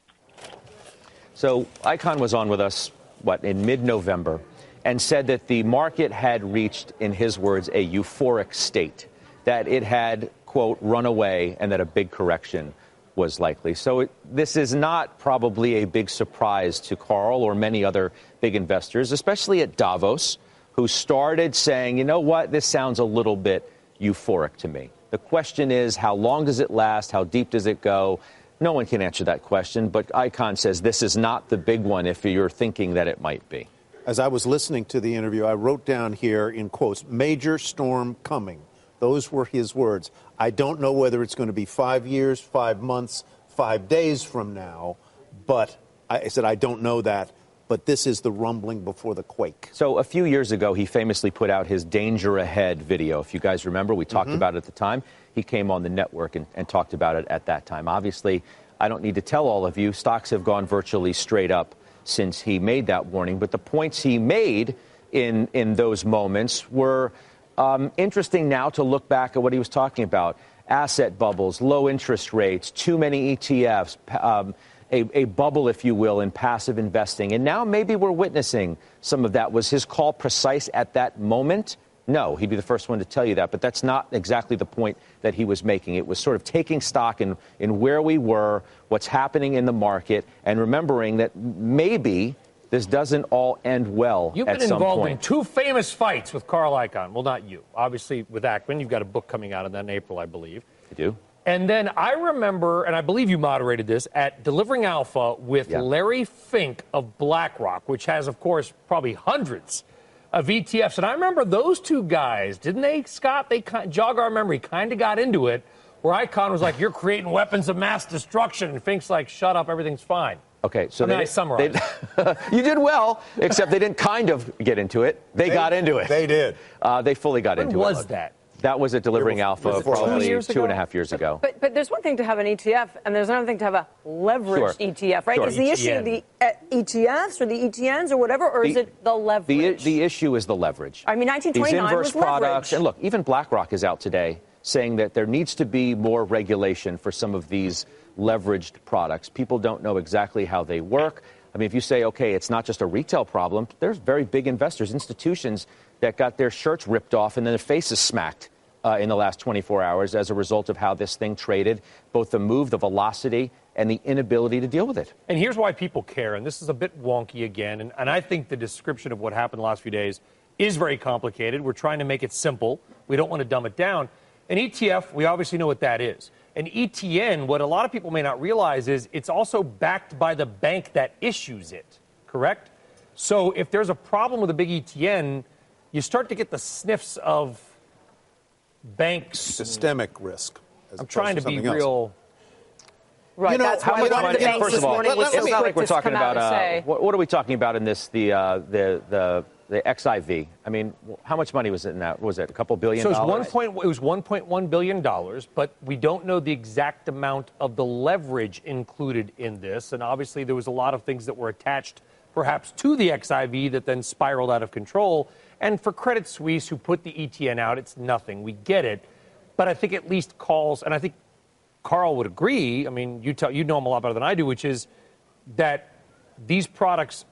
So Icahn was on with us, in mid-November, and said that the market had reached, in his words, a euphoric state, that it had, quote, run away, and that a big correction was likely. So this is not probably a big surprise to Carl or many other big investors, especially at Davos, who started saying, you know what, this sounds a little bit euphoric to me. The question is, how long does it last? How deep does it go? No one can answer that question, but Icahn says this is not the big one if you're thinking that it might be. As I was listening to the interview, I wrote down here in quotes, major storm coming. Those were his words. I don't know whether it's going to be 5 years, 5 months, 5 days from now, but I said I don't know that. But this is the rumbling before the quake. So a few years ago, he famously put out his Danger Ahead video. If you guys remember, we talked about it at the time. He came on the network and talked about it at that time. Obviously, I don't need to tell all of you, stocks have gone virtually straight up since he made that warning. But the points he made in those moments were interesting now to look back at what he was talking about. Asset bubbles, low interest rates, too many ETFs, a bubble, if you will, in passive investing. And now maybe we're witnessing some of that. Was his call precise at that moment? No, he'd be the first one to tell you that. But that's not exactly the point that he was making. It was sort of taking stock in where we were, what's happening in the market, and remembering that maybe this doesn't all end well at some point. You've been involved in 2 famous fights with Carl Icahn. Well, not you. Obviously, with Ackman, you've got a book coming out on that in April, I believe. I do. And then I remember, and I believe you moderated this, at Delivering Alpha with Larry Fink of BlackRock, which has, of course, probably hundreds of ETFs. And I remember those 2 guys, didn't they, Scott? They jog our memory, kind of got into it, where Icahn was like, you're creating weapons of mass destruction. And Fink's like, shut up, everything's fine. Okay, so I summarized. You did well, except they didn't kind of get into it. They got into it. They did. They fully got into it. When was that? That was at Delivering Alpha probably 2.5 years ago. But there's one thing to have an ETF, and there's another thing to have a leveraged ETF, right? Sure. Is the issue the ETFs or the ETNs or whatever, or is it the leverage? The issue is the leverage. I mean, 1929 These inverse was products, leverage. and look, even BlackRock is out today saying that there needs to be more regulation for some of these leveraged products. People don't know exactly how they work. I mean, if you say, okay, it's not just a retail problem, there's very big investors, institutions that got their shirts ripped off and then their faces smacked in the last 24 hours as a result of how this thing traded, both the move, the velocity, and the inability to deal with it. And here's why people care, and this is a bit wonky again, and I think the description of what happened the last few days is very complicated. We're trying to make it simple. We don't want to dumb it down. An ETF, we obviously know what that is. An ETN, what a lot of people may not realize is it's also backed by the bank that issues it, correct? So if there's a problem with a big ETN, you start to get the sniffs of banks. Systemic risk. I'm trying to be real. Right, you know, that's why one of the banks first this of all, morning was it's so not quick like we're to talking come out about, and say. what are we talking about in this, the XIV? I mean, how much money was in that? What was it, a couple $billion? So it was $1.1 billion, but we don't know the exact amount of the leverage included in this. And obviously there was a lot of things that were attached perhaps to the XIV that then spiraled out of control. And for Credit Suisse, who put the ETN out, it's nothing. We get it. But I think at least calls, and I think Carl would agree, I mean, you know him a lot better than I do, which is that these products,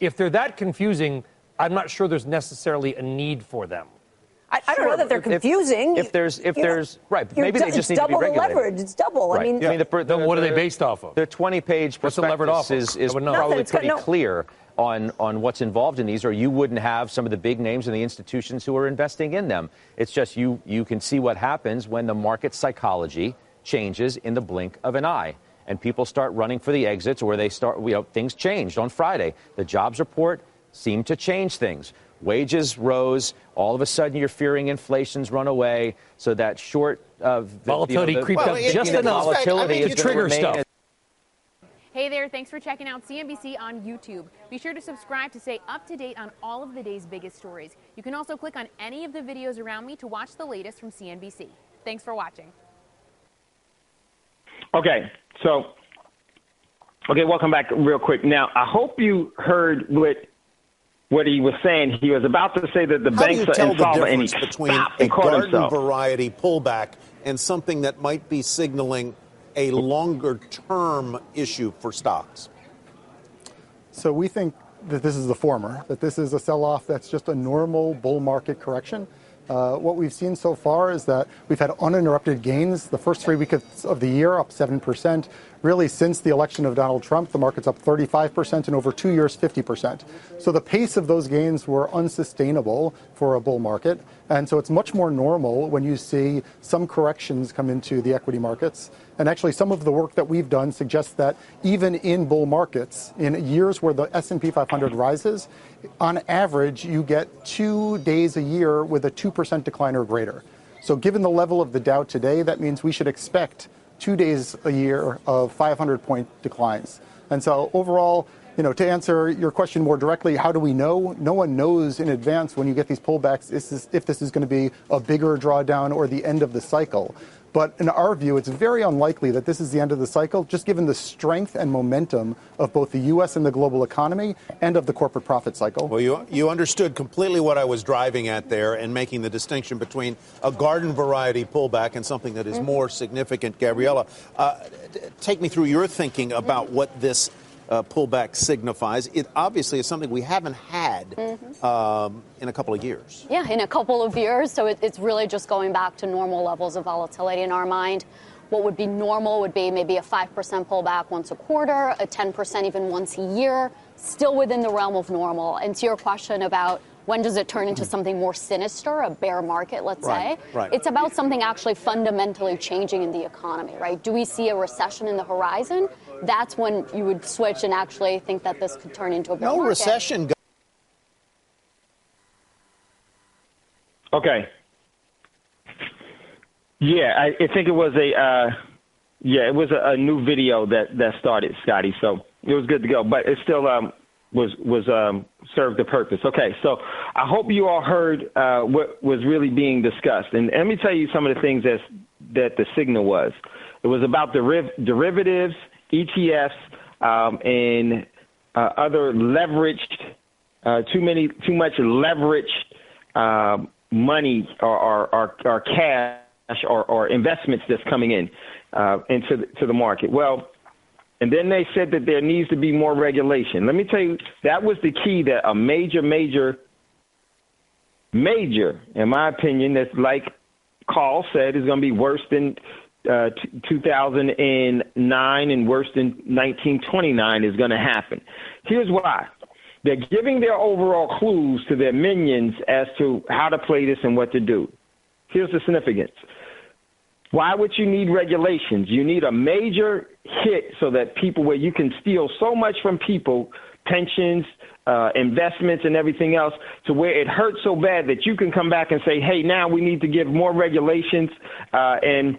if they're that confusing, I'm not sure there's necessarily a need for them. I don't know that they're confusing. If there's right, maybe they just need to be regulated. It's double the leverage. It's double. Right. I mean, then what are they based off of? Their 20-page prospectus is probably pretty clear on what's involved in these, or you wouldn't have some of the big names and the institutions who are investing in them. It's just you can see what happens when the market psychology changes in the blink of an eye. And people start running for the exits, or they start, things changed on Friday. The jobs report seemed to change things. Wages rose. All of a sudden, you're fearing inflation's run away. So that short volatility creeped up just enough. Volatility is trigger stuff. Hey there, thanks for checking out CNBC on YouTube. Be sure to subscribe to stay up to date on all of the day's biggest stories. You can also click on any of the videos around me to watch the latest from CNBC. Thanks for watching. Okay, welcome back real quick. Now, I hope you heard what he was saying. He was about to say that the banks are insolvent, and he stopped and caught himself. Garden variety pullback and something that might be signaling a longer-term issue for stocks? So we think that this is the former, that this is a sell-off that's just a normal bull market correction. What we've seen so far is that we've had uninterrupted gains. The first 3 weeks of the year up 7%. Really, since the election of Donald Trump, the market's up 35%, and over 2 years, 50%. So the pace of those gains were unsustainable for a bull market. And so it's much more normal when you see some corrections come into the equity markets. And actually, some of the work that we've done suggests that even in bull markets, in years where the S&P 500 rises, on average, you get 2 days a year with a 2% decline or greater. So given the level of the Dow today, that means we should expect 2 days a year of 500-point declines. And so overall, to answer your question more directly, how do we know? No one knows in advance when you get these pullbacks if this is going to be a bigger drawdown or the end of the cycle. But in our view, it's very unlikely that this is the end of the cycle, just given the strength and momentum of both the U.S. and the global economy and of the corporate profit cycle. Well, you understood completely what I was driving at there and making the distinction between a garden variety pullback and something that is more significant. Gabriella, take me through your thinking about what this pullback signifies. It obviously is something we haven't had in a couple of years. Yeah, in a couple of years. So it's really just going back to normal levels of volatility in our mind. What would be normal would be maybe a 5% pullback once a quarter, a 10% even once a year, still within the realm of normal. And to your question about when does it turn into something more sinister, a bear market, let's say, it's about something actually fundamentally changing in the economy, right? Do we see a recession in the horizon? That's when you would switch and actually think that this could turn into a bear market. No recession. Okay. Yeah, I think it was a new video that started, Scotty. So it was good to go, but it still was served the purpose. Okay, so I hope you all heard what was really being discussed, and let me tell you some of the things that the signal was. It was about derivatives, ETFs, and other leveraged, too much leveraged money or cash or investments that's coming in into the market. Well, and then they said that there needs to be more regulation. Let me tell you, that was the key, that a major, in my opinion, that's like Carl said, is going to be worse than 2009 and worse than 1929 is going to happen. Here's why. They're giving their overall clues to their minions as to how to play this and what to do. Here's the significance. Why would you need regulations? You need a major hit so that people, where you can steal so much from people, pensions, investments and everything else, to where it hurts so bad that you can come back and say, hey, now we need to give more regulations and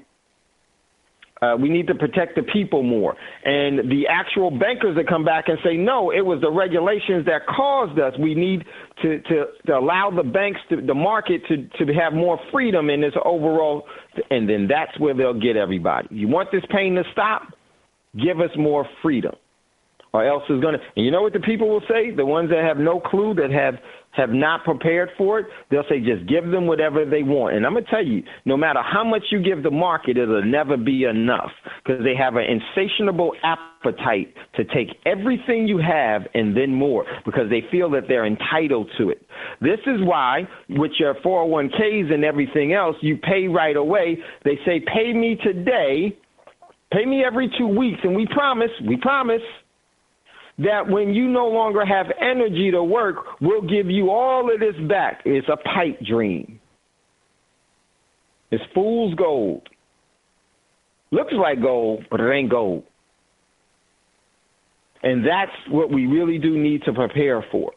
we need to protect the people more. And the actual bankers that come back and say, no, it was the regulations that caused us. We need to allow the banks, the market to have more freedom in this overall. And then that's where they'll get everybody. You want this pain to stop? Give us more freedom. Or else it's going to. And you know what the people will say? The ones that have no clue, that have not prepared for it, they'll say just give them whatever they want. And I'm going to tell you, no matter how much you give the market, it'll never be enough, because they have an insatiable appetite to take everything you have and then more, because they feel that they're entitled to it. This is why with your 401ks and everything else, you pay right away. They say pay me today, pay me every 2 weeks, and we promise that when you no longer have energy to work, we'll give you all of this back. It's a pipe dream. It's fool's gold. Looks like gold, but it ain't gold. And that's what we really do need to prepare for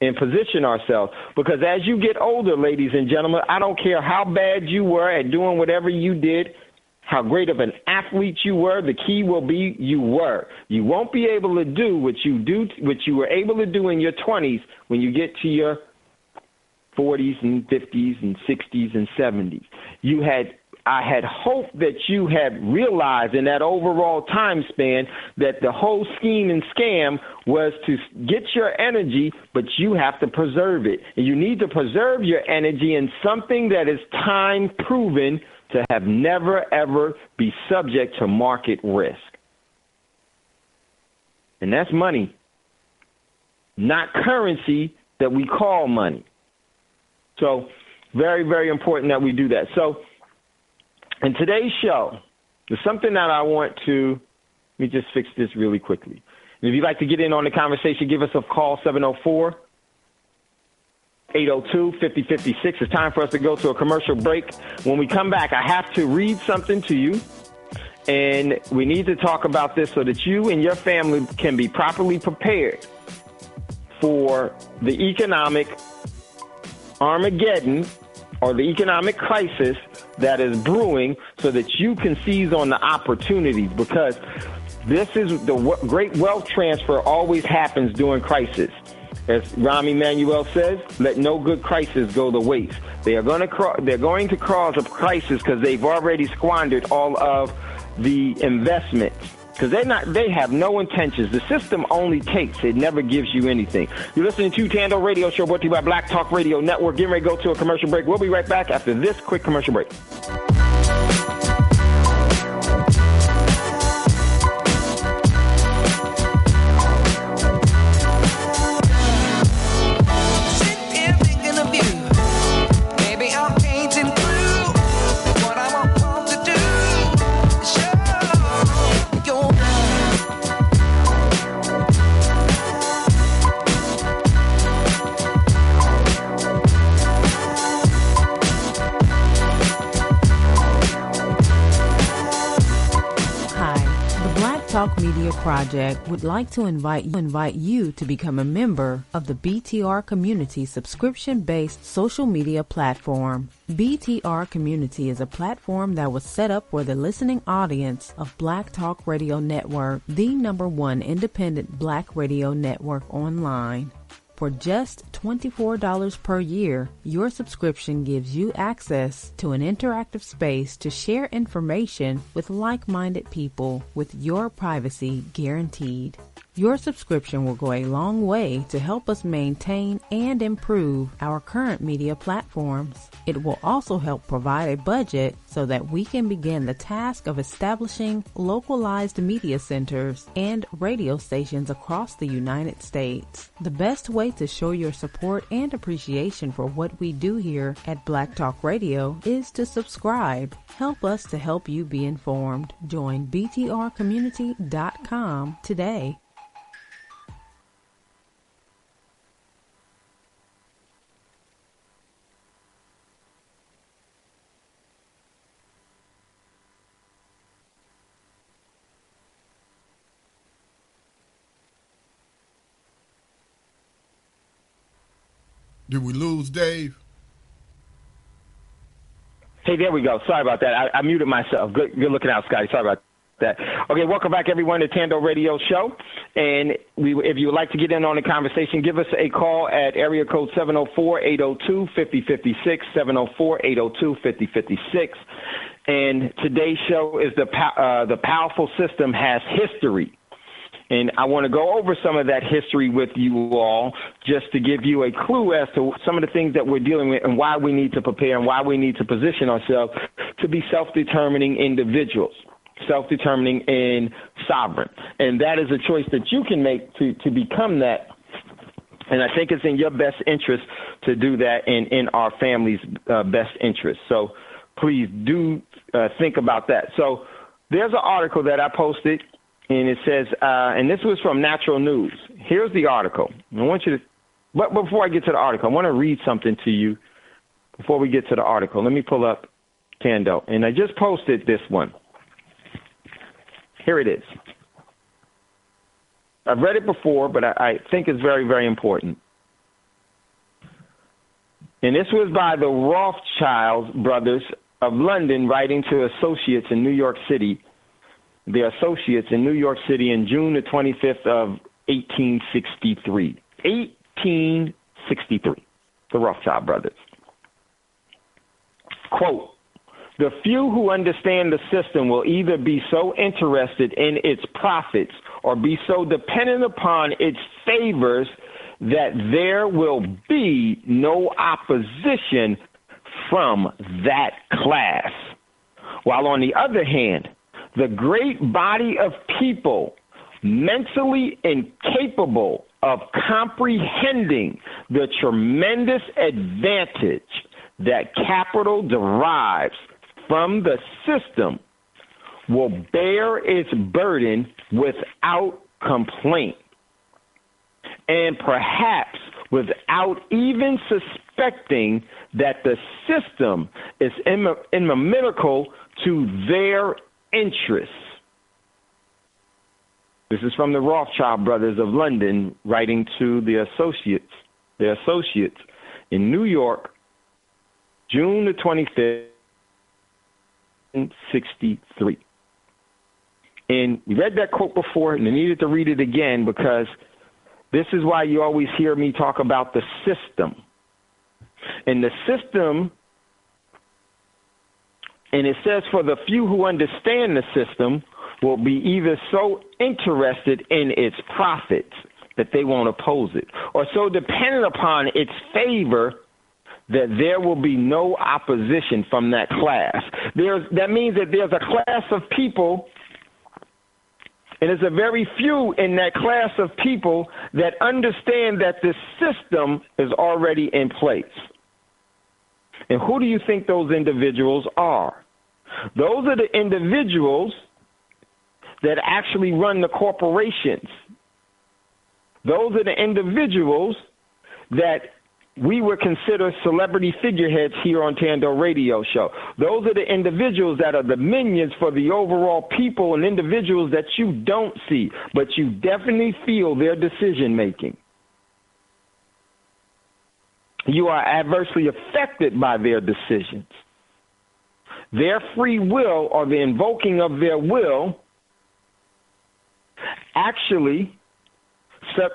and position ourselves. Because as you get older, ladies and gentlemen, I don't care how bad you were at doing whatever you did, how great of an athlete you were, the key will be you were. You won't be able to do what you were able to do in your 20s when you get to your 40s and 50s and 60s and 70s. I had hoped that you had realized in that overall time span that the whole scheme and scam was to get your energy, but you have to preserve it. And you need to preserve your energy in something that is time proven to have never, ever be subject to market risk. And that's money, not currency that we call money. So very, very important that we do that. So in today's show, there's something that I want to, let me just fix this really quickly. And if you'd like to get in on the conversation, give us a call, 704-802-5056. It's time for us to go to a commercial break. When we come back, I have to read something to you, and we need to talk about this so that you and your family can be properly prepared for the economic Armageddon or the economic crisis that is brewing so that you can seize on the opportunities, because this is the great wealth transfer always happens during crisis. As Rahm Emanuel says, let no good crisis go to waste. They're going to cause a crisis because they've already squandered all of the investments. Because they have no intentions. The system only takes. It never gives you anything. You're listening to Thando Radio Show, brought to you by Black Talk Radio Network. Getting ready to go to a commercial break. We'll be right back after this quick commercial break. Talk Media Project would like to invite you to become a member of the BTR Community subscription-based social media platform. BTR Community is a platform that was set up for the listening audience of Black Talk Radio Network, the #1 independent Black radio network online. For just $24 per year, your subscription gives you access to an interactive space to share information with like-minded people with your privacy guaranteed. Your subscription will go a long way to help us maintain and improve our current media platforms. It will also help provide a budget so that we can begin the task of establishing localized media centers and radio stations across the United States. The best way to show your support and appreciation for what we do here at Black Talk Radio is to subscribe. Help us to help you be informed. Join btrcommunity.com today. Did we lose Dave? Hey, there we go. Sorry about that. I muted myself. Good looking out, Scotty. Sorry about that. Okay, welcome back, everyone, to Thando Radio Show. And if you would like to get in on the conversation, give us a call at area code 704-802-5056, 704-802-5056. And today's show is the powerful system has history. And I want to go over some of that history with you all just to give you a clue as to some of the things that we're dealing with and why we need to prepare and why we need to position ourselves to be self-determining individuals, self-determining and sovereign. And that is a choice that you can make to become that. And I think it's in your best interest to do that and in our family's best interest. So please do think about that. So there's an article that I posted. And it says, and this was from Natural News. Here's the article. I want you to, but before I get to the article, I want to read something to you before we get to the article. Let me pull up Thando. And I just posted this one. Here it is. I've read it before, but I think it's very, very important. And this was by the Rothschild brothers of London writing to associates in New York City. Their associates in New York City in June the 25th of 1863. 1863, the Rothschild brothers. Quote, the few who understand the system will either be so interested in its profits or be so dependent upon its favors that there will be no opposition from that class. While on the other hand, the great body of people mentally incapable of comprehending the tremendous advantage that capital derives from the system will bear its burden without complaint, and perhaps without even suspecting that the system is inimical to their interests. This is from the Rothschild brothers of London writing to their associates in New York, June the 25th, 763. And we read that quote before, and I needed to read it again because this is why you always hear me talk about the system. And the system, and it says for the few who understand the system, will be either so interested in its profits that they won't oppose it, or so dependent upon its favor that there will be no opposition from that class. That means that there's a class of people, and there's a very few in that class of people that understand that the system is already in place. And who do you think those individuals are? Those are the individuals that actually run the corporations. Those are the individuals that we would consider celebrity figureheads here on Thando Radio Show. Those are the individuals that are the minions for the overall people and individuals that you don't see, but you definitely feel their decision making. You are adversely affected by their decisions. Their free will, or the invoking of their will, actually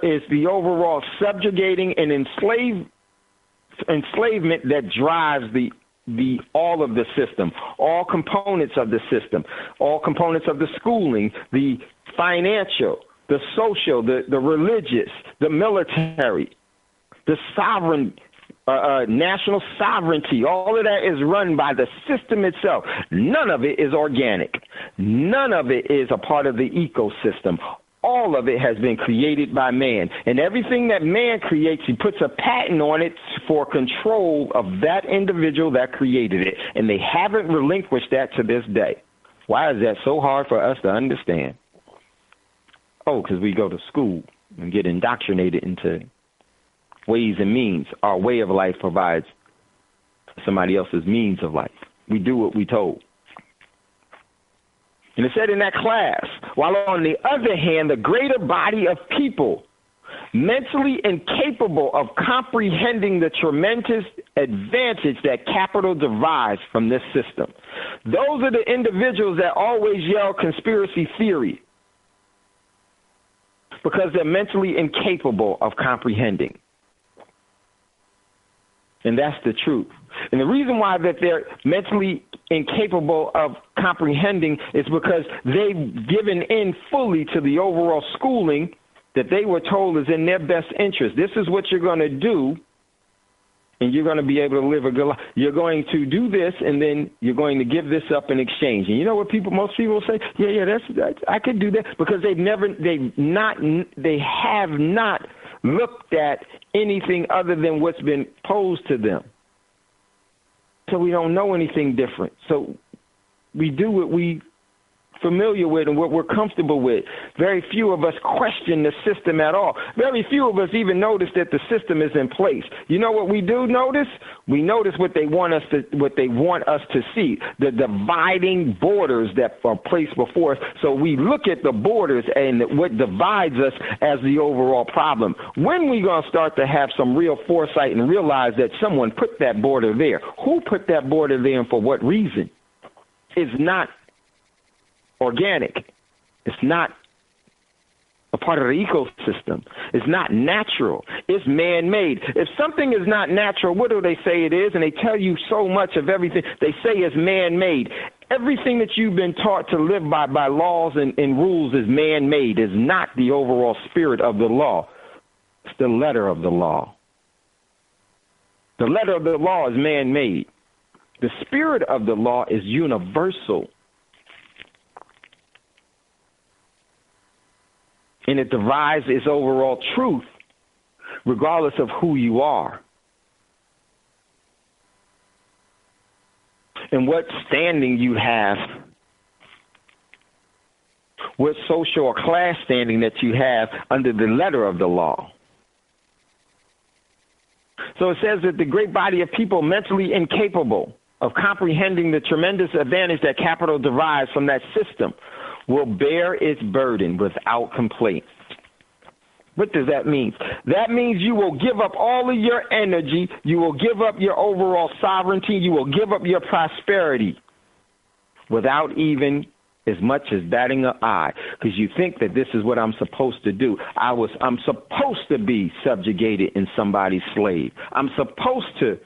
is the overall subjugating and enslavement that drives the all of the system, all components of the system, all components of the schooling, the financial, the social, the religious, the military, the sovereign, national sovereignty. All of that is run by the system itself. None of it is organic. None of it is a part of the ecosystem. All of it has been created by man. And everything that man creates, he puts a patent on it for control of that individual that created it. And they haven't relinquished that to this day. Why is that so hard for us to understand? Oh, because we go to school and get indoctrinated into ways and means. Our way of life provides somebody else's means of life. We do what we told. And it said in that class, while on the other hand, the greater body of people mentally incapable of comprehending the tremendous advantage that capital derives from this system. Those are the individuals that always yell conspiracy theory because they're mentally incapable of comprehending. And that's the truth. And the reason why that they're mentally incapable of comprehending is because they've given in fully to the overall schooling that they were told is in their best interest. This is what you're going to do, and you're going to be able to live a good life. You're going to do this, and then you're going to give this up in exchange. And you know what most people say? Yeah, that's I could do that, because they have not looked at anything other than what's been posed to them. So we don't know anything different. So we do what we familiar with and what we're comfortable with. Very few of us question the system at all. Very few of us even notice that the system is in place. You know what we do notice? We notice what they want us to see, the dividing borders that are placed before us. So we look at the borders and what divides us as the overall problem. When we going to start to have some real foresight and realize that someone put that border there? Who put that border there and for what reason? It's not organic. It's not a part of the ecosystem. It's not natural. It's man-made. If something is not natural, what do they say it is? And they tell you so much of everything. They say it's man-made. Everything that you've been taught to live by laws and rules is man-made. It's not the overall spirit of the law. It's the letter of the law. The letter of the law is man-made. The spirit of the law is universal. And it derives its overall truth, regardless of who you are and what standing you have, what social or class standing that you have under the letter of the law. So it says that the great body of people mentally incapable of comprehending the tremendous advantage that capital derives from that system will bear its burden without complaint. What does that mean? That means you will give up all of your energy, you will give up your overall sovereignty, you will give up your prosperity without even as much as batting an eye, because you think that this is what I'm supposed to do. I'm supposed to be subjugated and somebody's slave. I'm supposed to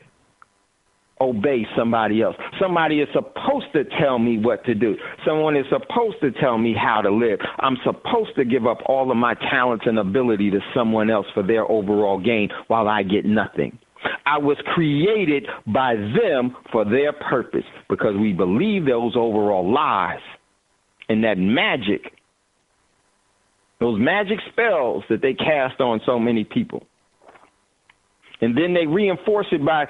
obey somebody else. Somebody is supposed to tell me what to do. Someone is supposed to tell me how to live. I'm supposed to give up all of my talents and ability to someone else for their overall gain while I get nothing. I was created by them for their purpose, because we believe those overall lies and that magic, those magic spells that they cast on so many people. And then they reinforce it by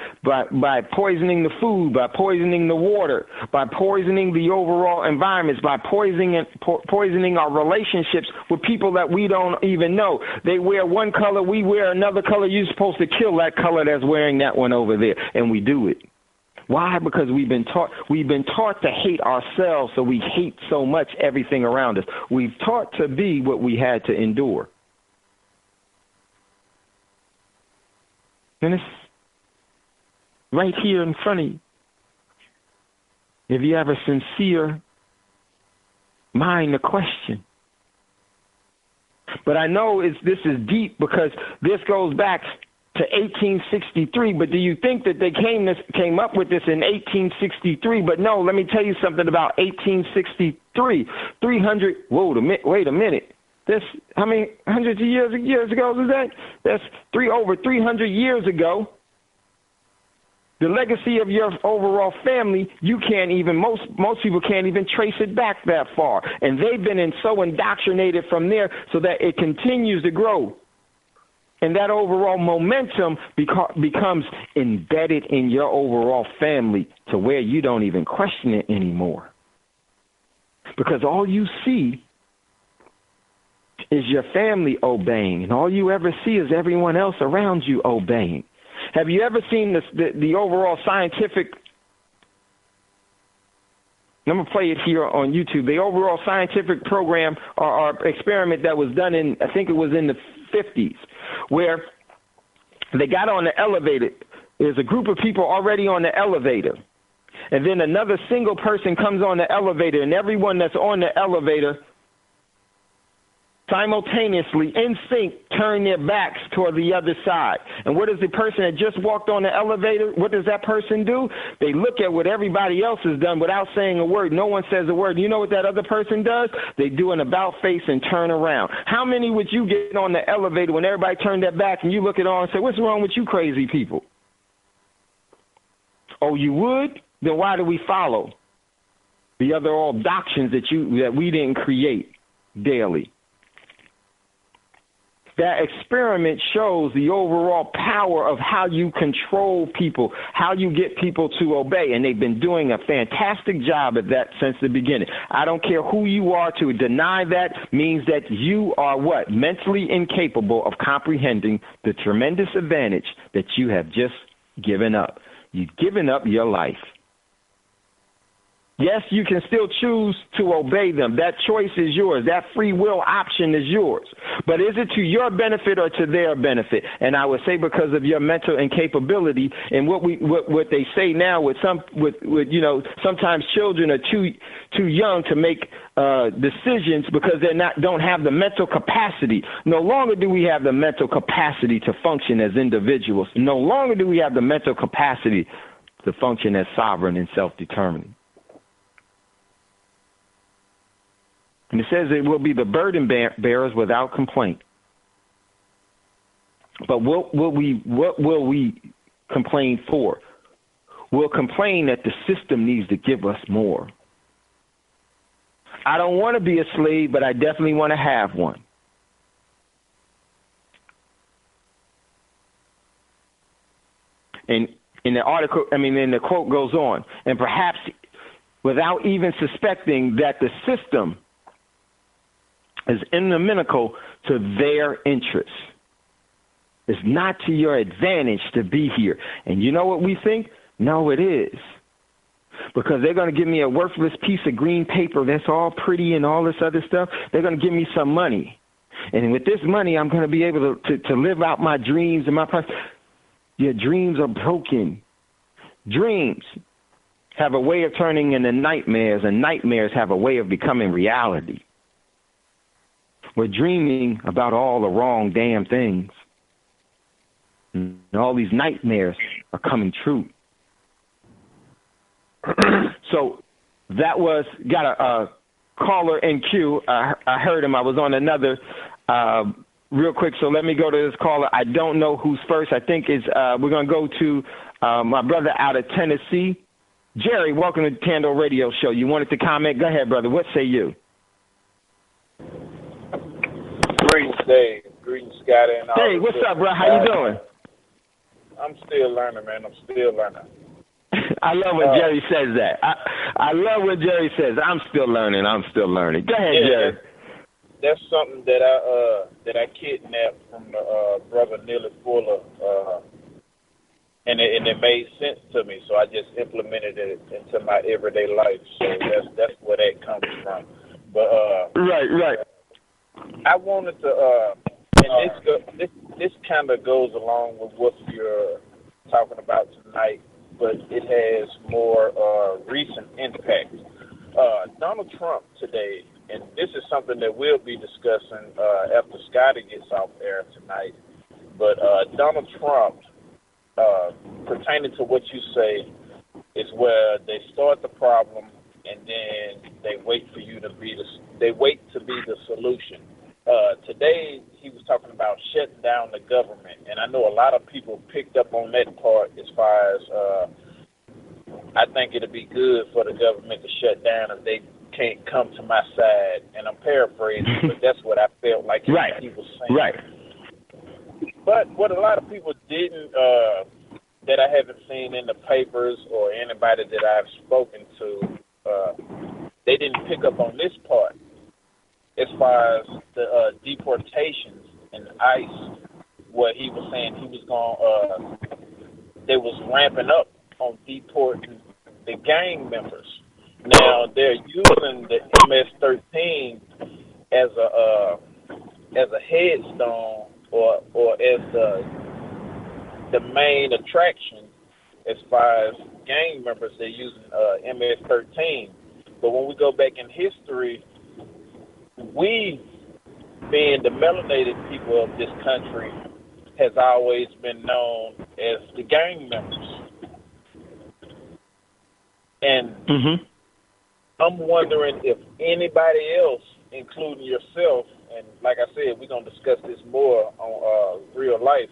poisoning the food, by poisoning the water, by poisoning the overall environments, by poisoning our relationships with people that we don't even know. They wear one color, we wear another color. You're supposed to kill that color that's wearing that one over there, and we do it. Why? Because we've been taught to hate ourselves, so we hate so much everything around us. We've taught to be what we had to endure. And it's right here in front of you. If you have a sincere mind to question. But I know this is deep, because this goes back to 1863. But do you think that they came up with this in 1863? But no, let me tell you something about 1863. Wait a minute. This, how many hundreds of years ago was that? That's over 300 years ago. The legacy of your overall family, you can't even, most people can't even trace it back that far. And they've been so indoctrinated from there so that it continues to grow. And that overall momentum becomes embedded in your overall family to where you don't even question it anymore. Because all you see is your family obeying, and all you ever see is everyone else around you obeying. Have you ever seen the overall scientific, I'm going to play it here on YouTube, the overall scientific program or experiment that was done in, I think it was in the 50s, where they got on the elevator. There's a group of people already on the elevator, and then another single person comes on the elevator, and everyone that's on the elevator simultaneously, in sync, turn their backs toward the other side. And what does the person that just walked on the elevator, what does that person do? They look at what everybody else has done without saying a word. No one says a word. You know what that other person does? They do an about face and turn around. How many would you get on the elevator when everybody turned their back and you look at all and say, what's wrong with you crazy people? Oh, you would? Then why do we follow the other all doctrines that we didn't create daily? That experiment shows the overall power of how you control people, how you get people to obey. And they've been doing a fantastic job at that since the beginning. I don't care who you are. To deny that means that you are what? Mentally incapable of comprehending the tremendous advantage that you have just given up. You've given up your life. Yes, you can still choose to obey them. That choice is yours. That free will option is yours. But is it to your benefit or to their benefit? And I would say because of your mental incapability and what they say now with sometimes children are too young to make decisions because don't have the mental capacity. No longer do we have the mental capacity to function as individuals. No longer do we have the mental capacity to function as sovereign and self-determining. And it says it will be the burden bearers without complaint. But what will we complain for? We'll complain that the system needs to give us more. I don't want to be a slave, but I definitely want to have one. And in the quote goes on, and perhaps without even suspecting that the system is inimical to their interests. It's not to your advantage to be here. And you know what we think? No, it is. Because they're going to give me a worthless piece of green paper that's all pretty and all this other stuff. They're going to give me some money. And with this money, I'm going to be able to live out my dreams and my... Your dreams are broken. Dreams have a way of turning into nightmares, and nightmares have a way of becoming reality. We're dreaming about all the wrong damn things. And all these nightmares are coming true. So that was, got a caller in queue. I heard him. I was on another real quick, so let me go to this caller. I don't know who's first. I think we're going to go to my brother out of Tennessee. Jerry, welcome to the Thando Radio Show. You wanted to comment? Go ahead, brother. What say you? Greetings, Dave. Greetings, Scotty. And hey, what's up, bro? How you doing? I'm still learning, man. I'm still learning. I love when Jerry says that. I love when Jerry says, I'm still learning. I'm still learning. Go ahead, Jerry. That's something that I kidnapped from the brother Neely Fuller, and it made sense to me. So I just implemented it into my everyday life. So that's where that comes from. But right. I wanted to, and this kind of goes along with what you're talking about tonight, but it has more recent impact. Donald Trump today, and this is something that we'll be discussing after Scotty gets off air tonight, but Donald Trump, pertaining to what you say, is where they start the problem and then they wait for you to be the solution. Today he was talking about shutting down the government, and I know a lot of people picked up on that part as far as I think it'd be good for the government to shut down if they can't come to my side. And I'm paraphrasing, but that's what I felt like he was saying. Right. But what a lot of people didn't, that I haven't seen in the papers or anybody that I've spoken to, they didn't pick up on this part as far as the deportations and ICE, where he was saying he was going, they was ramping up on deporting the gang members. Now they're using the MS-13 as a headstone or as the main attraction as far as gang members. They're using MS-13. But when we go back in history, we, being the melanated people of this country, has always been known as the gang members. And I'm wondering if anybody else, including yourself, and like I said, we're going to discuss this more on Real Life,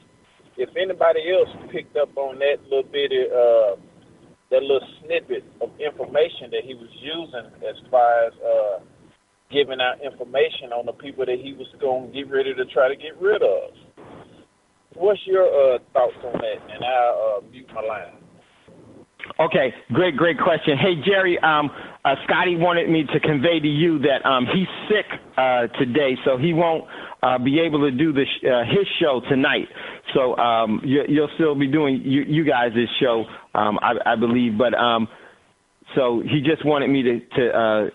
if anybody else picked up on that little bitty, that little snippet of information that he was using as far as giving out information on the people that he was going to get ready to try to get rid of. What's your thoughts on that? And I'll mute my line. Okay, great question. Hey, Jerry, Scotty wanted me to convey to you that he's sick today, so he won't be able to do his show tonight. So you'll still be doing you guys' show, I believe. But so he just wanted me to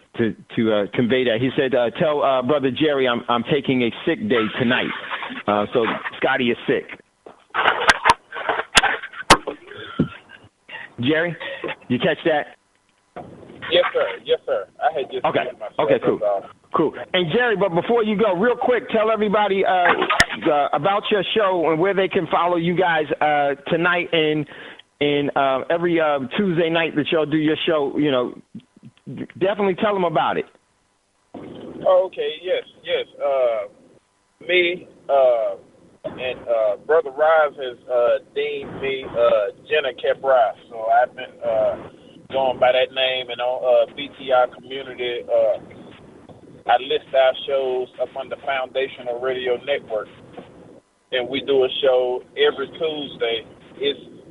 convey that. He said, tell Brother Jerry I'm taking a sick day tonight. So Scotty is sick. Jerry, you catch that? Yes, sir. I had just Okay, cool. And Jerry, but before you go, real quick, tell everybody about your show and where they can follow you guys tonight and every Tuesday night that y'all do your show. You know, definitely tell them about it. Oh, okay. Yes. Me and Brother Rise has deemed me Jenna Capri, so I've been going by that name. And on BTR Community, I list our shows up on the Foundational Radio Network, and we do a show every Tuesday.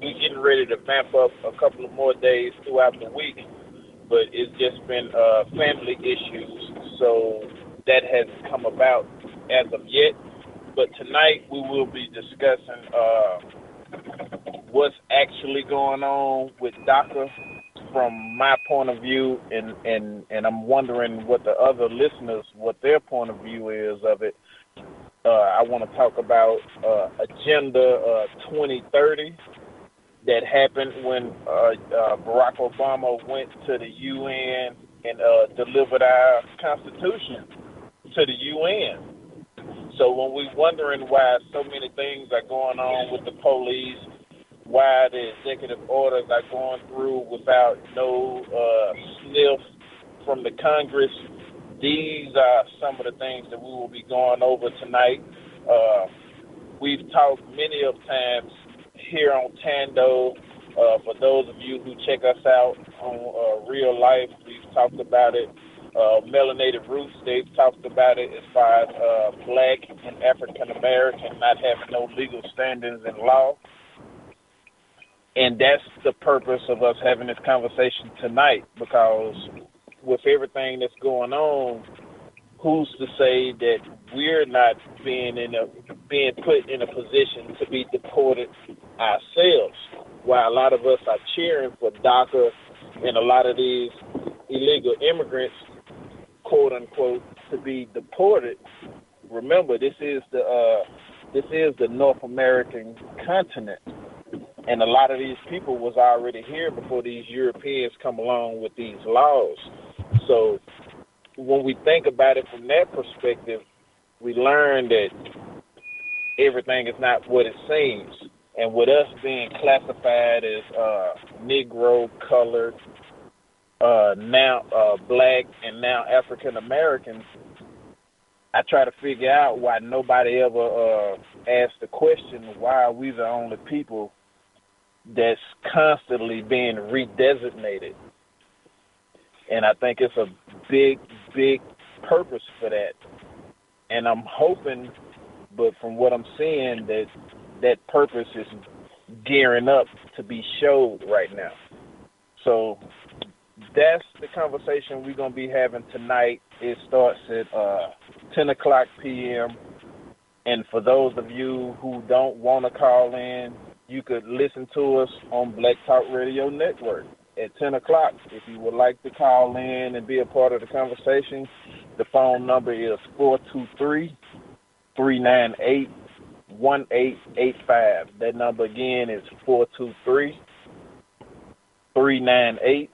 We're getting ready to vamp up a couple of more days throughout the week, but it's just been family issues, so that hasn't come about as of yet. But tonight we will be discussing what's actually going on with DACA from my point of view, and I'm wondering what the other listeners, what their point of view is of it. I want to talk about Agenda 2030 that happened when Barack Obama went to the UN and delivered our Constitution to the UN. So when we're wondering why so many things are going on with the police, why the executive orders are going through without no sniff from the Congress, these are some of the things that we will be going over tonight. We've talked many of times here on Thando. For those of you who check us out on Real Life, we've talked about it. Melanated Roots, they've talked about it as far as Black and African American not having no legal standings in law. And that's the purpose of us having this conversation tonight, because with everything that's going on, who's to say that we're not being put in a position to be deported ourselves, while a lot of us are cheering for DACA and a lot of these illegal immigrants, quote unquote, to be deported. Remember, this is the North American continent, and a lot of these people was already here before these Europeans come along with these laws. So when we think about it from that perspective, we learn that everything is not what it seems. And with us being classified as Negro, colored, now Black, and now African Americans, I try to figure out why nobody ever asked the question, why are we the only people that's constantly being redesignated? And I think it's a big, big purpose for that. And I'm hoping, but from what I'm seeing, that purpose is gearing up to be showed right now. So that's the conversation we're going to be having tonight. It starts at 10 o'clock p.m. And for those of you who don't want to call in, you could listen to us on Black Talk Radio Network at 10 o'clock. If you would like to call in and be a part of the conversation, the phone number is 423-398-1885. That number again is 423-398-1885.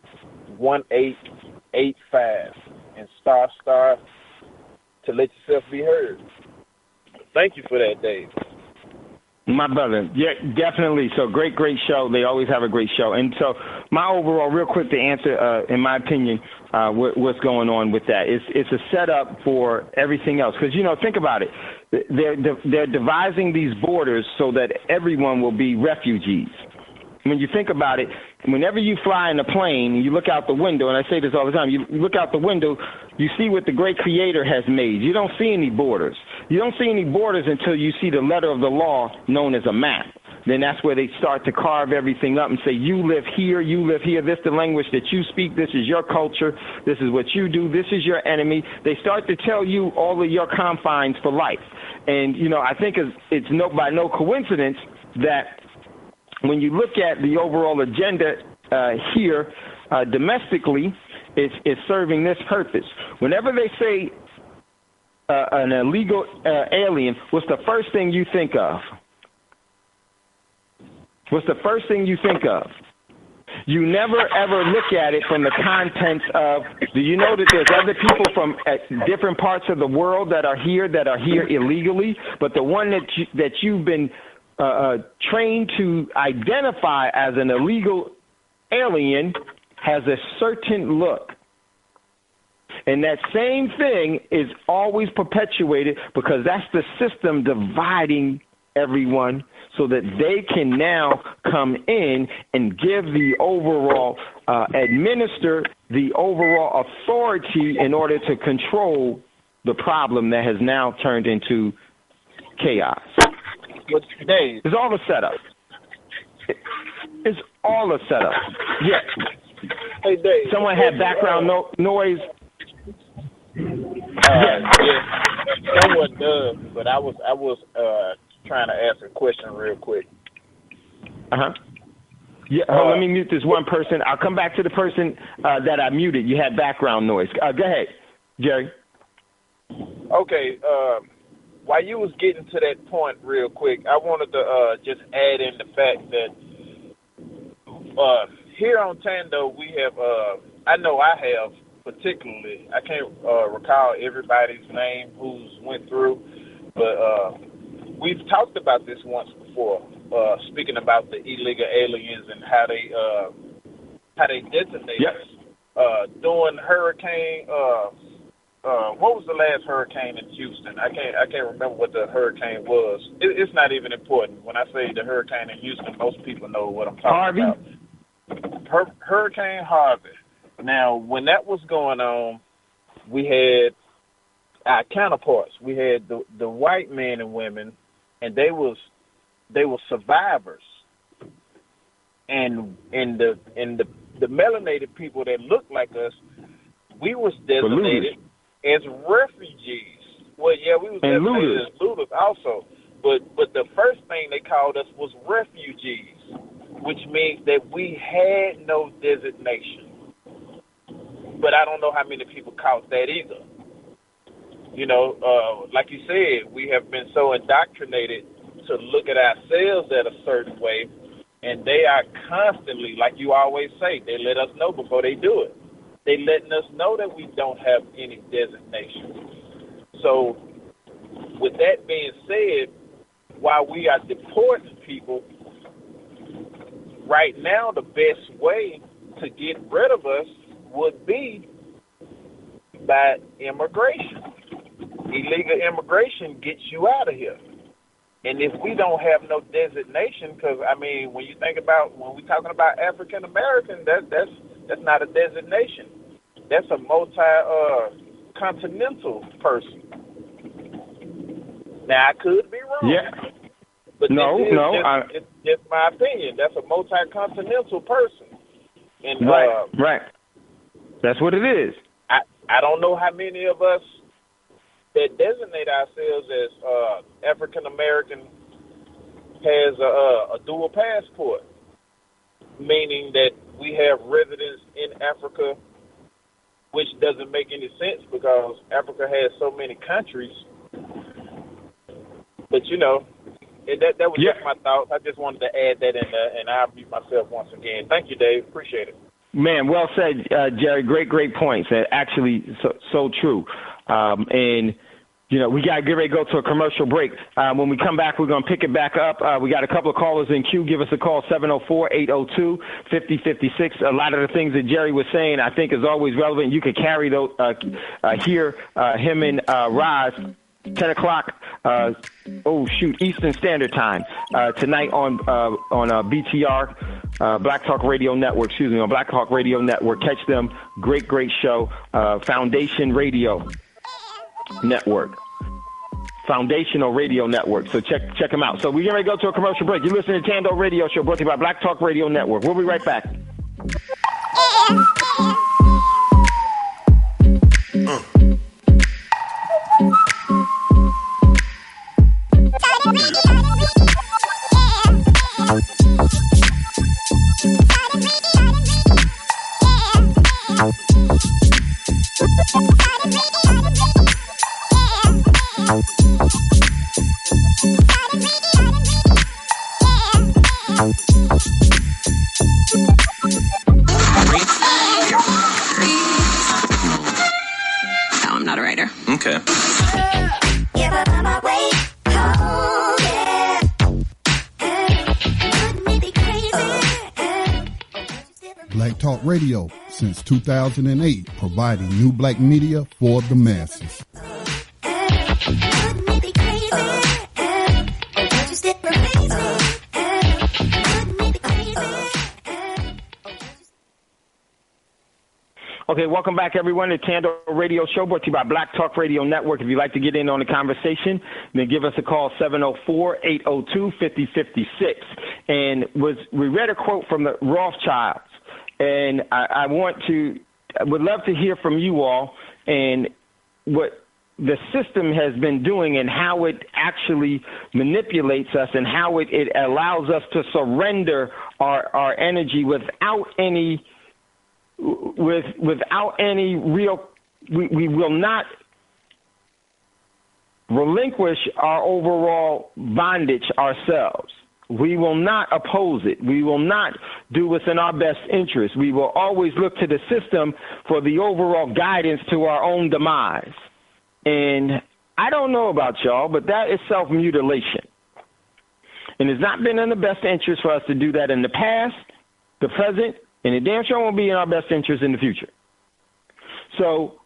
And star to let yourself be heard. Thank you for that, Dave. My brother, yeah, definitely. So great show. They always have a great show. And so my overall, real quick to answer, in my opinion, what's going on with that. It's a setup for everything else. Because, think about it. They're devising these borders so that everyone will be refugees. When you think about it, whenever you fly in a plane and you look out the window, and I say this all the time, you look out the window, you see what the great creator has made. You don't see any borders. You don't see any borders until you see the letter of the law known as a map. Then that's where they start to carve everything up and say, you live here, this is the language that you speak, this is your culture, this is what you do, this is your enemy. They start to tell you all of your confines for life. And, I think it's by no coincidence that when you look at the overall agenda here domestically, it's serving this purpose. Whenever they say an illegal alien, what's the first thing you think of? What's the first thing you think of? You never, ever look at it from the contents of, do you know that there's other people from different parts of the world that are here illegally, but the one that you've been trained to identify as an illegal alien has a certain look. And that same thing is always perpetuated because that's the system dividing everyone so that they can now come in and give the overall, administer the overall authority in order to control the problem that has now turned into chaos. It's all a setup. It's all a setup. Yeah. Hey, Dave. Someone had background noise. Yeah, someone does, but I was trying to ask a question real quick. Yeah, let me mute this one person. I'll come back to the person that I muted. You had background noise. Go ahead, Jerry. Okay. While you was getting to that point real quick, I wanted to just add in the fact that here on Thando, we have, I know I have particularly, I can't recall everybody's name who's went through, but we've talked about this once before, speaking about the illegal aliens and how they detonate us. During hurricane, what was the last hurricane in Houston? I can't remember what the hurricane was. It's not even important. When I say the hurricane in Houston, most people know what I'm talking about. Hurricane Harvey. Now, when that was going on, we had our counterparts. We had the white men and women, and they were survivors. And the melanated people that looked like us, we was designated as refugees. Well, yeah, we was designated as looters also. But the first thing they called us was refugees, which means that we had no designation. But I don't know how many people caught that either. You know, like you said, we have been so indoctrinated to look at ourselves at a certain way, and they are constantly, like you always say, they let us know before they do it. They letting us know that we don't have any designation. So with that being said, while we are deporting people, right now the best way to get rid of us would be by immigration. Illegal immigration gets you out of here. And if we don't have no designation, because, I mean, when we're talking about African American, that's not a designation. That's a continental person. Now, I could be wrong. Yeah. But it's just my opinion. That's a multi-continental person. And, right. That's what it is. I don't know how many of us that designate ourselves as African American has a dual passport, meaning that we have residence in Africa, which doesn't make any sense because Africa has so many countries. But, you know, that was just my thoughts. I just wanted to add that in there, and I'll mute myself once again. Thank you, Dave. Appreciate it. Man, well said, Jerry. Great points. Actually, so true. And, you know, we got to get ready to go to a commercial break. When we come back, we're going to pick it back up. We got a couple of callers in queue. Give us a call, 704-802-5056. A lot of the things that Jerry was saying, I think, is always relevant. You could carry those, hear him and Roz 10 o'clock, Eastern Standard Time, tonight on BTR, Black Talk Radio Network, on Black Talk Radio Network. Catch them. Great show. Foundation Radio Network. Foundational Radio Network. So check them out. So we're going to go to a commercial break. You're listening to Thando Radio Show, brought to you by Black Talk Radio Network. We'll be right back. No, I'm not a writer. Okay. Black Talk Radio, since 2008, providing new black media for the masses. Okay, welcome back, everyone, to Thando Radio Show, brought to you by Black Talk Radio Network. If you'd like to get in on the conversation, then give us a call, 704-802-5056. And we read a quote from the Rothschilds, and I would love to hear from you all and what the system has been doing and how it actually manipulates us and how it allows us to surrender our energy without any real, we will not relinquish our overall bondage ourselves. We will not oppose it. We will not do what's in our best interest. We will always look to the system for the overall guidance to our own demise. And I don't know about y'all, but that is self-mutilation. And it's not been in the best interest for us to do that in the past, the present, and it damn sure won't be in our best interest in the future. So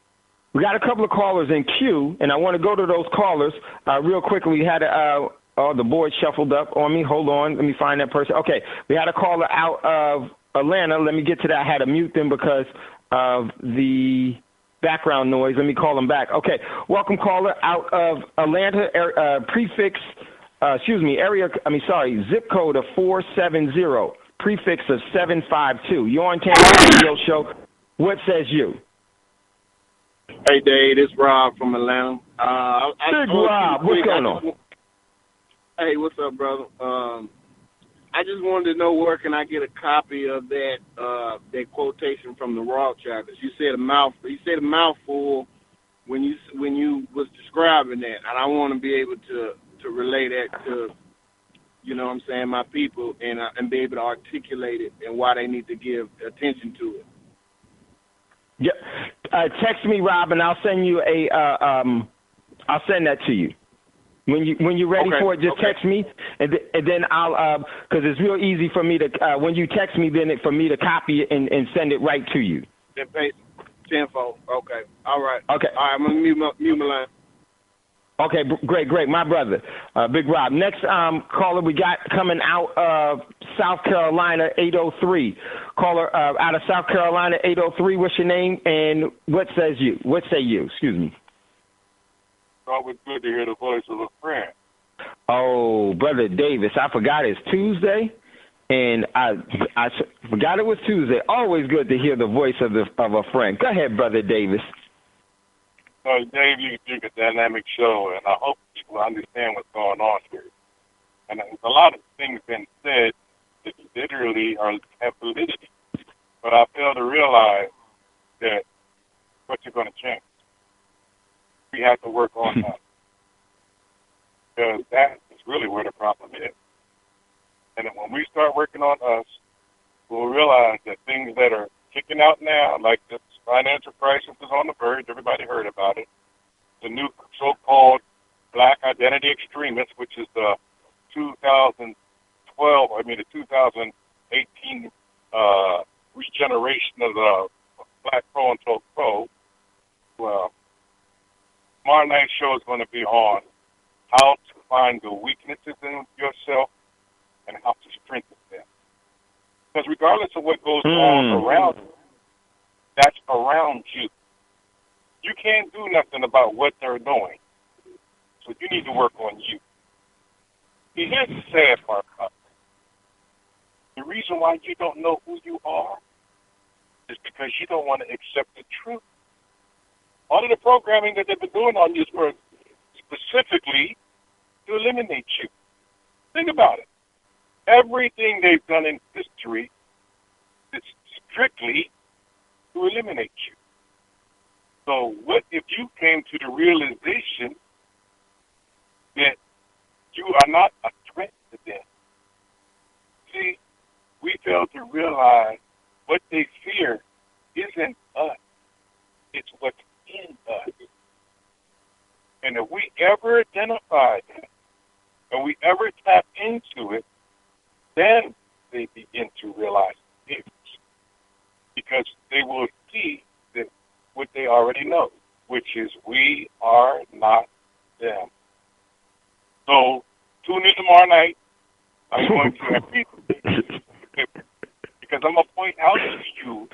we got a couple of callers in queue, and I want to go to those callers real quickly. We had the board shuffled up on me. Hold on. Let me find that person. Okay. We had a caller out of Atlanta. Let me get to that. I had to mute them because of the background noise. Let me call them back. Okay. Welcome, caller out of Atlanta, zip code of 470, prefix of 752. You're on Thando Radio Show. What says you? Hey, Dave. It's Rob from Atlanta. Rob. What's going on? Hey, what's up, brother? I just wanted to know where can I get a copy of that quotation from the Rothschilds. You said a mouthful when you was describing that, and I want to be able to relay that to, you know what I'm saying, my people, and be able to articulate it and why they need to give attention to it. Yeah, text me, Rob, and I'll send you I'll send that to you. When you're ready for it, just text me, and then I'll because it's real easy for me to when you text me, then for me to copy it and send it right to you. Tenfold. Okay. All right. Okay. All right. I'm gonna mute my line. Okay. Great. My brother, Big Rob. Next caller we got coming out of South Carolina, 803. Caller out of South Carolina, 803. What's your name and what say you? Excuse me. Always good to hear the voice of a friend. Oh, Brother Davis, I forgot it's Tuesday, and I forgot it was Tuesday. Always good to hear the voice of a friend. Go ahead, Brother Davis. Dave, you do a dynamic show, and I hope people understand what's going on here. And there's a lot of things been said that literally have validity, but I fail to realize that what you're going to change. We have to work on that. Because that is really where the problem is. And then when we start working on us, we'll realize that things that are kicking out now, like this financial crisis is on the verge, everybody heard about it, the new so-called black identity extremists, which is the 2018 regeneration of the black pro. Well, tomorrow night's show is going to be on how to find the weaknesses in yourself and how to strengthen them. Because regardless of what goes on around you, that's around you. You can't do nothing about what they're doing. So you need to work on you. See, here's the sad part about it. The reason why you don't know who you are is because you don't want to accept the truth. All of the programming that they've been doing on you is for specifically to eliminate you. Think about it. Everything they've done in history is strictly to eliminate you. So what if you came to the realization that you are not a threat to them? See, we fail to realize what they fear isn't us. It's what's in us. And if we ever identify that, and we ever tap into it, then they begin to realize it. Because they will see that what they already know, which is we are not them. So tune in tomorrow night. I'm going to because I'm going to point out to you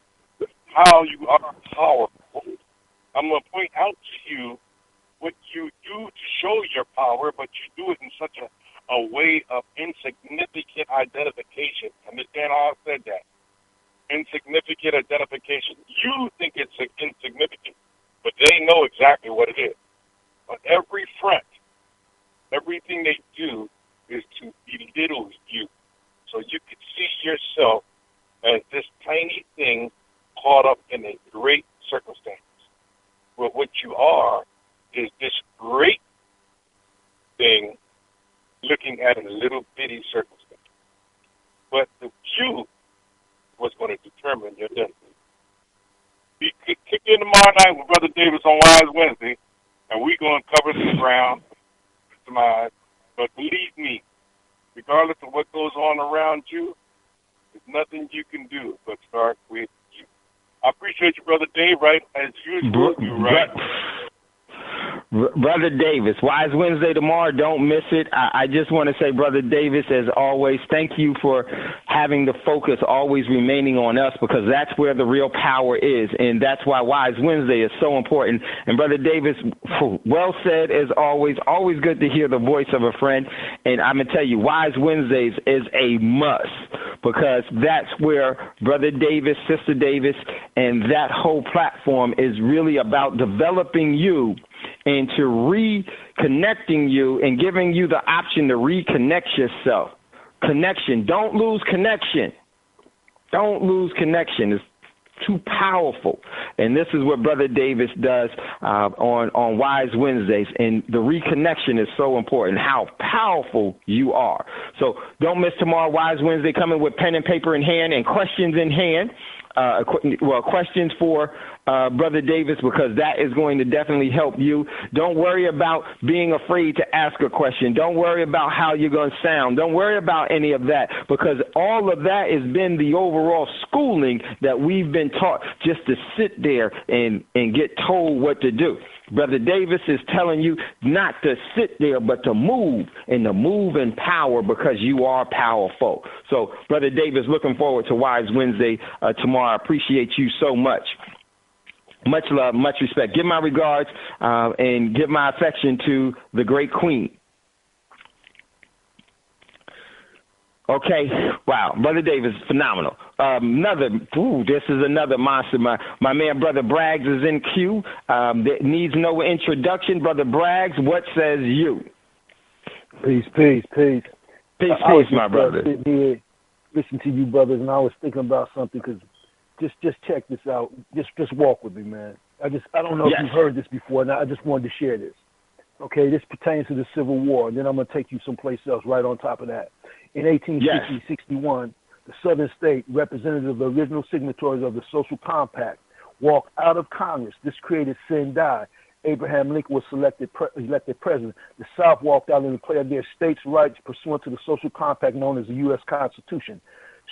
how you are powerful. I'm going to point out to you what you do to show your power, but you do it in such a way of insignificant identification. Understand how I said that? Insignificant identification. You think it's insignificant, but they know exactly what it is. On every front, everything they do is to belittle you. So you can see yourself as this tiny thing caught up in a great circumstance. But what you are is this great thing looking at a little bitty circumstance. determine your destiny. Kick in tomorrow night with Brother Davis on Wise Wednesday, and we're going to cover some ground. But believe me, regardless of what goes on around you, there's nothing you can do but start with you. I appreciate you, Brother Dave, right? As usual, you're right. Brother Davis, Wise Wednesday tomorrow. Don't miss it. I just want to say, Brother Davis, as always, thank you for having the focus always remaining on us, because that's where the real power is, and that's why Wise Wednesday is so important. And Brother Davis, well said as always. Always good to hear the voice of a friend. And I'm going to tell you, Wise Wednesdays is a must, because that's where Brother Davis, Sister Davis, and that whole platform is really about developing you and to reconnecting you and giving you the option to reconnect yourself. Connection. Don't lose connection. Don't lose connection. It's too powerful. And this is what Brother Davis does on Wise Wednesdays. And the reconnection is so important, how powerful you are. So don't miss tomorrow, Wise Wednesday, coming with pen and paper in hand and questions in hand. Questions for Brother Davis, because that is going to definitely help you. Don't worry about being afraid to ask a question. Don't worry about how you're going to sound. Don't worry about any of that, because all of that has been the overall schooling that we've been taught just to sit there and get told what to do. Brother Davis is telling you not to sit there, but to move, and to move in power, because you are powerful. So, Brother Davis, looking forward to Wise Wednesday tomorrow. I appreciate you so much. Much love, much respect. Give my regards and give my affection to the great Queen. Okay, wow, Brother Davis, phenomenal. This is another monster. My man, Brother Braggs, is in queue. That needs no introduction. Brother Braggs, what says you? Peace. Peace, my brother. Here, listen to you, brothers, and I was thinking about something, because just check this out. Just walk with me, man. I don't know if you've heard this before, and I just wanted to share this. Okay, this pertains to the Civil War, and then I'm going to take you someplace else right on top of that. In 1860-61, the Southern state representatives of the original signatories of the Social Compact walked out of Congress. This created Sendai. Abraham Lincoln was elected president. The South walked out and declared their states' rights pursuant to the Social Compact known as the U.S. Constitution.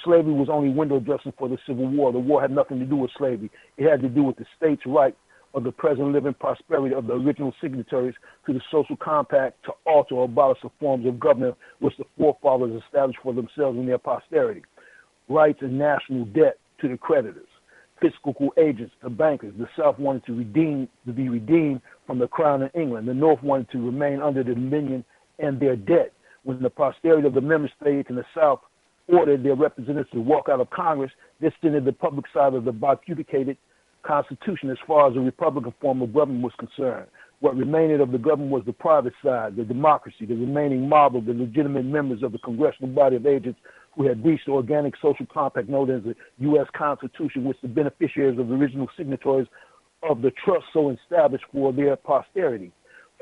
Slavery was only window dressing for the Civil War. The war had nothing to do with slavery. It had to do with the states' right of the present living prosperity of the original signatories to the Social Compact to alter or abolish the forms of government which the forefathers established for themselves and their posterity. Rights and national debt to the creditors. Fiscal agents to bankers. The South wanted to be redeemed from the Crown in England. The North wanted to remain under the dominion and their debt. When the posterity of the member states in the South ordered their representatives to walk out of Congress, this extended the public side of the bifurcated Constitution as far as the Republican form of government was concerned. What remained of the government was the private side, the democracy, the remaining mob of the legitimate members of the congressional body of agents who had reached the organic social compact known as the U.S. Constitution, which the beneficiaries of the original signatories of the trust so established for their posterity,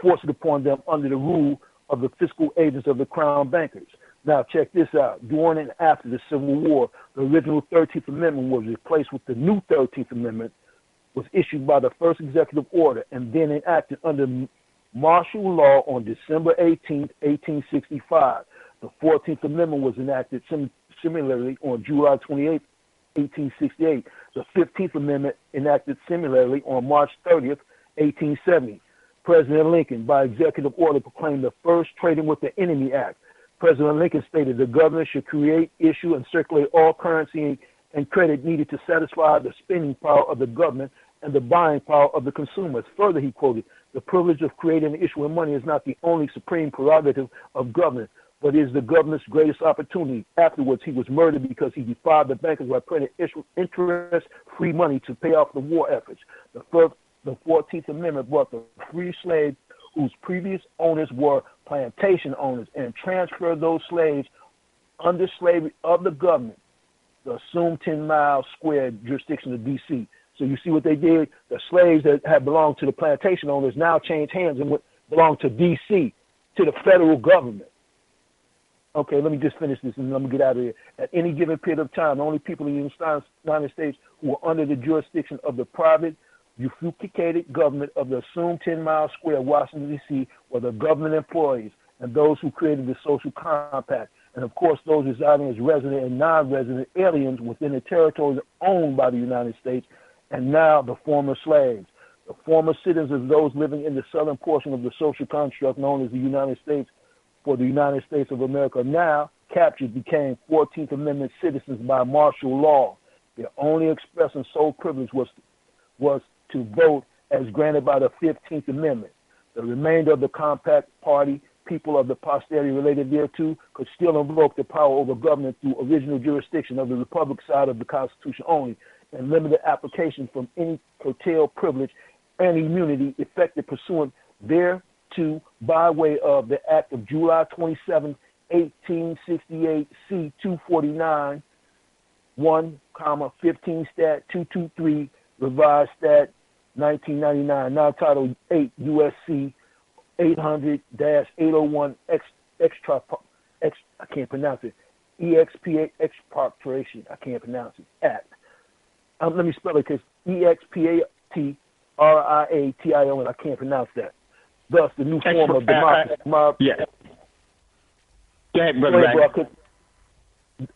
forced upon them under the rule of the fiscal agents of the Crown bankers. Now, check this out. During and after the Civil War, the original 13th Amendment was replaced with the new 13th Amendment, was issued by the first executive order and then enacted under martial law on December 18, 1865. The 14th Amendment was enacted similarly on July 28, 1868. The 15th Amendment enacted similarly on March 30th, 1870. President Lincoln, by executive order, proclaimed the first Trading with the Enemy Act. President Lincoln stated the government should create, issue, and circulate all currency and credit needed to satisfy the spending power of the government and the buying power of the consumers. Further, he quoted, the privilege of creating and issuing money is not the only supreme prerogative of government, but is the government's greatest opportunity. Afterwards, he was murdered because he defied the bankers by printing interest-free money to pay off the war efforts. The 14th Amendment brought the free slaves whose previous owners were plantation owners and transferred those slaves under slavery of the government, the assumed 10-mile square jurisdiction of D.C. So you see what they did? The slaves that had belonged to the plantation owners now changed hands and belong to D.C., to the federal government. Okay, let me just finish this and I'm going to get out of here. At any given period of time, the only people in the United States who are under the jurisdiction of the private, ufucated government of the assumed 10-mile square of Washington, D.C., were the government employees and those who created the social compact, and of course those residing as resident and non-resident aliens within the territories owned by the United States, and now the former slaves. The former citizens of those living in the southern portion of the social construct known as the United States for the United States of America now captured became 14th Amendment citizens by martial law. Their only express and sole privilege was to vote as granted by the 15th Amendment. The remainder of the compact party, people of the posterity related thereto, could still invoke the power over government through original jurisdiction of the Republic side of the Constitution only, and limited application from any curtailed privilege and immunity effected pursuant thereto by way of the Act of July 27, 1868, C-249, 1, 15 Stat 223, Revised Stat 1999, now Title 8 USC 800-801 I can't pronounce it, EXPA expropriation, I can't pronounce it, Act. Let me spell it because EXPATRIATION, I can't pronounce that. Thus, the new form of democracy. Yeah. Go ahead, brother.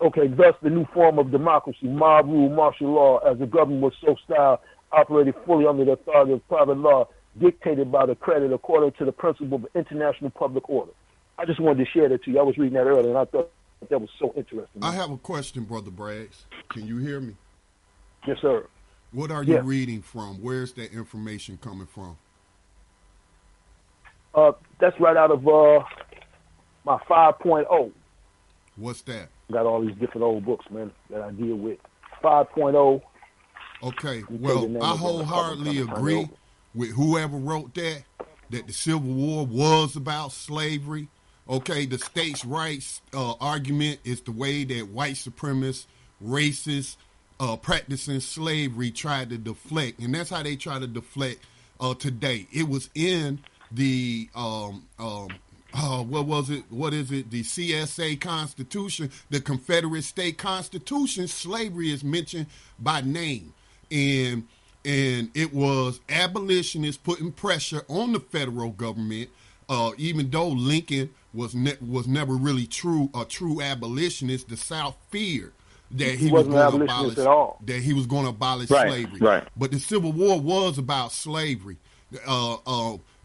Okay, thus the new form of democracy, mob rule, martial law, as the government was so styled, operated fully under the authority of private law, dictated by the credit according to the principle of international public order. I just wanted to share that to you. I was reading that earlier, and I thought that was so interesting. I have a question, Brother Braggs. Can you hear me? Yes, sir. What are you reading from? Where's that information coming from? That's right out of my 5.0. What's that? Got all these different old books, man, that I deal with. 5.0. Okay, well, I wholeheartedly agree with whoever wrote that the Civil War was about slavery. Okay, the states' rights argument is the way that white supremacists, racists, practicing slavery tried to deflect, and that's how they try to deflect today. It was in the what is it? The CSA Constitution, the Confederate State Constitution. Slavery is mentioned by name, and it was abolitionists putting pressure on the federal government. Even though Lincoln was never really a true abolitionist, the South feared that he was going to abolish slavery. Right. But the Civil War was about slavery.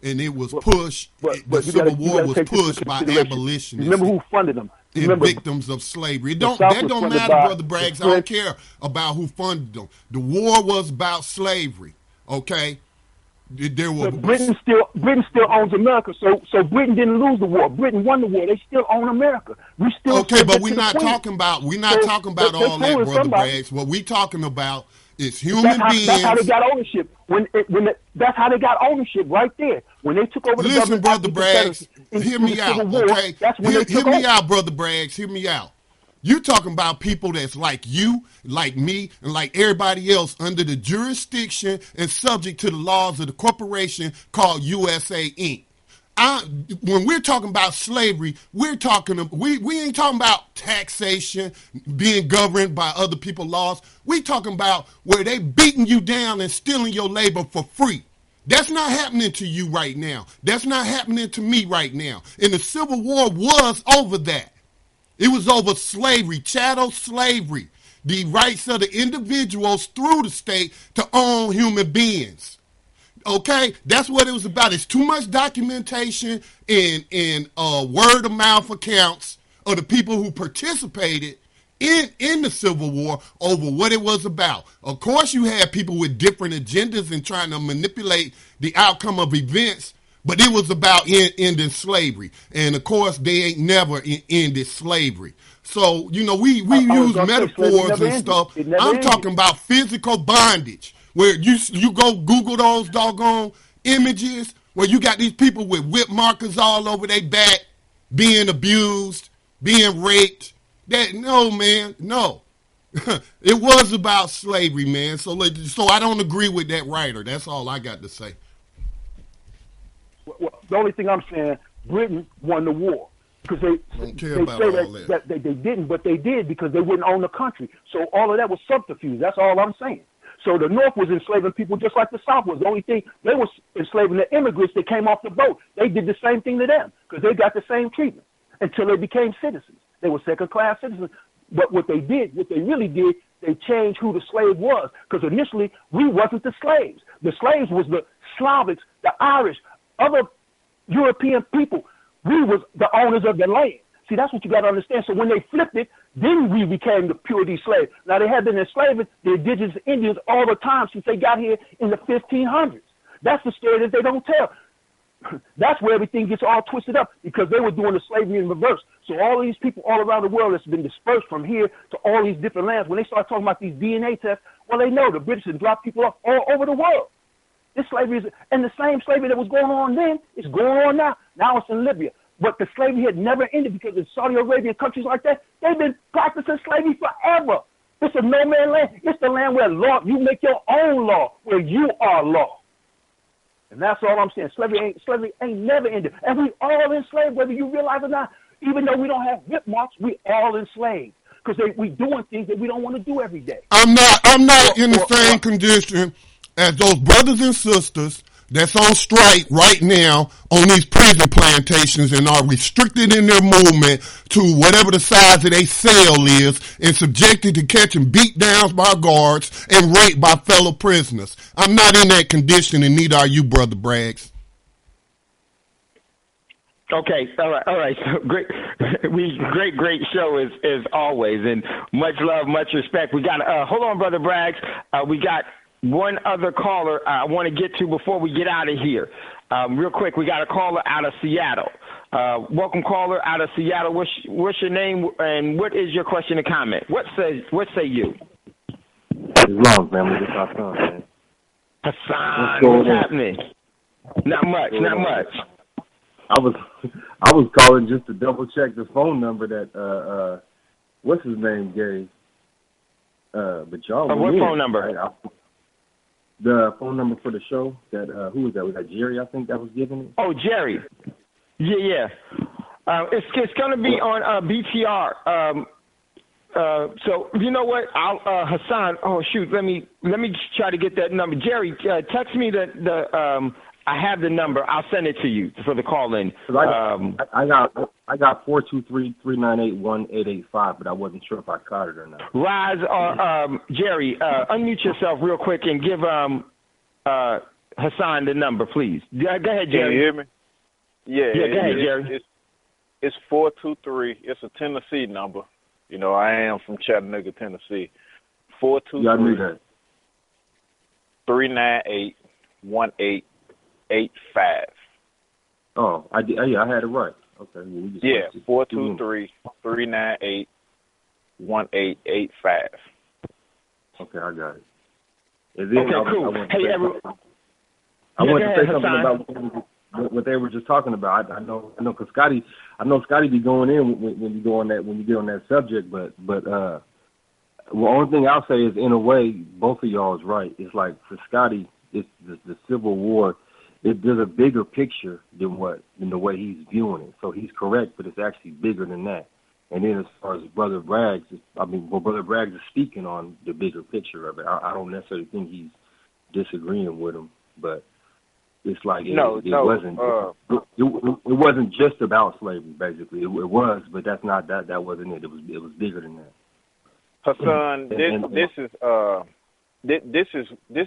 And it was pushed. The Civil War was pushed by abolitionists. Remember who funded them? And victims of slavery. That don't matter, Brother Braggs. I don't care about who funded them. The war was about slavery. Okay. Britain still owns America, so Britain didn't lose the war. Britain won the war. They still own America. We still okay, but we're not talking about all that, Brother Braggs. What we talking about is human beings. That's how they got ownership. That's how they got ownership right there. When they took over the government. Listen, Brother Braggs, hear me out, okay? Hear me out, Brother Braggs. Hear me out. You're talking about people that's like you, like me, and like everybody else under the jurisdiction and subject to the laws of the corporation called USA Inc. When we're talking about slavery, we ain't talking about taxation, being governed by other people's laws. We talking about where they beating you down and stealing your labor for free. That's not happening to you right now. That's not happening to me right now. And the Civil War was over that. It was over slavery, chattel slavery, the rights of the individuals through the state to own human beings. Okay, that's what it was about. It's too much documentation in word of mouth accounts of the people who participated in the Civil War over what it was about. Of course, you had people with different agendas and trying to manipulate the outcome of events, but it was about ending slavery. And of course, they ain't never ended slavery. So, we use metaphors and stuff. I'm talking about physical bondage, where you go Google those doggone images where you got these people with whip markers all over their back, being abused, being raped. No, man, no. It was about slavery, man. So I don't agree with that writer. That's all I got to say. Well, the only thing I'm saying, Britain won the war. because they care say about all that. They didn't, but they did because they wouldn't own the country. So all of that was subterfuge. That's all I'm saying. So the North was enslaving people just like the South was. The only thing, they was enslaving the immigrants that came off the boat. They did the same thing to them because they got the same treatment until they became citizens. They were second-class citizens. But what they really did, they changed who the slave was. Because initially, we wasn't the slaves. The slaves was the Slavics, the Irish, other European people. We was the owners of the land. See, that's what you got to understand. So when they flipped it, then we became the purity slaves. Now, they have been enslaving the indigenous Indians all the time since they got here in the 1500s. That's the story that they don't tell. That's where everything gets all twisted up because they were doing the slavery in reverse. So all these people all around the world that's been dispersed from here to all these different lands, when they start talking about these DNA tests, well, they know the British have dropped people off all over the world. This slavery is, and the same slavery that was going on then is going on now. Now it's in Libya. But the slavery had never ended because in Saudi Arabia and countries like that, they've been practicing slavery forever. It's a no-man land. It's the land where law, you make your own law, where you are law. And that's all I'm saying. Slavery ain't never ended. And we all enslaved, whether you realize it or not. Even though we don't have whip marks, we all enslaved. Because we doing things that we don't want to do every day. I'm not in the same condition as those brothers and sisters that's on strike right now on these prison plantations and are restricted in their movement to whatever the size of their cell is and subjected to catching beat downs by guards and raped by fellow prisoners. I'm not in that condition, and neither are you, Brother Braggs. Okay, all right. So great show as always, and much love, much respect. We got hold on, Brother Braggs. We got one other caller I want to get to before we get out of here. Real quick, we got a caller out of Seattle. Welcome, caller out of Seattle. What's your name and what is your question and comment? What say you? Islam, family. This is Hassan, man. Hassan, what's happening? Not much. I was calling just to double check the phone number that what's his name gave. But y'all. What phone number? Right? The phone number for the show that who was that? Was that Jerry? I think that was given it. Oh, Jerry. Yeah. It's going to be on BTR. So you know what? I'll Hassan. Oh shoot. Let me try to get that number. Jerry, text me the. I have the number. I'll send it to you for the call in. I got 423-398-1885, but I wasn't sure if I caught it or not. Rise or Jerry, unmute yourself real quick and give Hassan the number, please. Go ahead, Jerry. Can you hear me? Yeah. Go ahead, Jerry. It's 423. It's a Tennessee number. You know, I am from Chattanooga, Tennessee. 423-398-1885. Oh, I did. Yeah, I had it right. Okay. Yeah, 423-398-1885. Okay, I got it. Cool. I want to say something about what they were just talking about. I know, because Scotty be going in when you go on that, when you get on that subject. But the only thing I'll say is, in a way, both of y'all is right. It's like for Scotty, it's the Civil War. There's a bigger picture than the way he's viewing it. So he's correct, but it's actually bigger than that. And then as far as Brother Braggs, Brother Braggs is speaking on the bigger picture of it. I don't necessarily think he's disagreeing with him, but it's like it wasn't just about slavery. Basically, it was, but that wasn't it. It was bigger than that. Hassan, this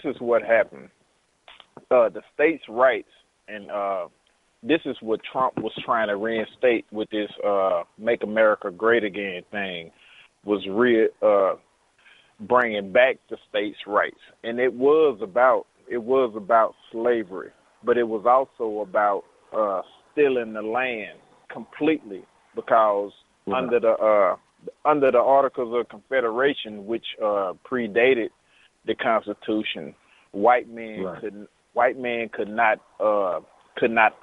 is what happened. The states' rights, and this is what Trump was trying to reinstate with this "Make America Great Again" thing, was bringing back the states' rights, and it was about slavery, but it was also about stealing the land completely, because under the Articles of Confederation, which predated the Constitution, white men could not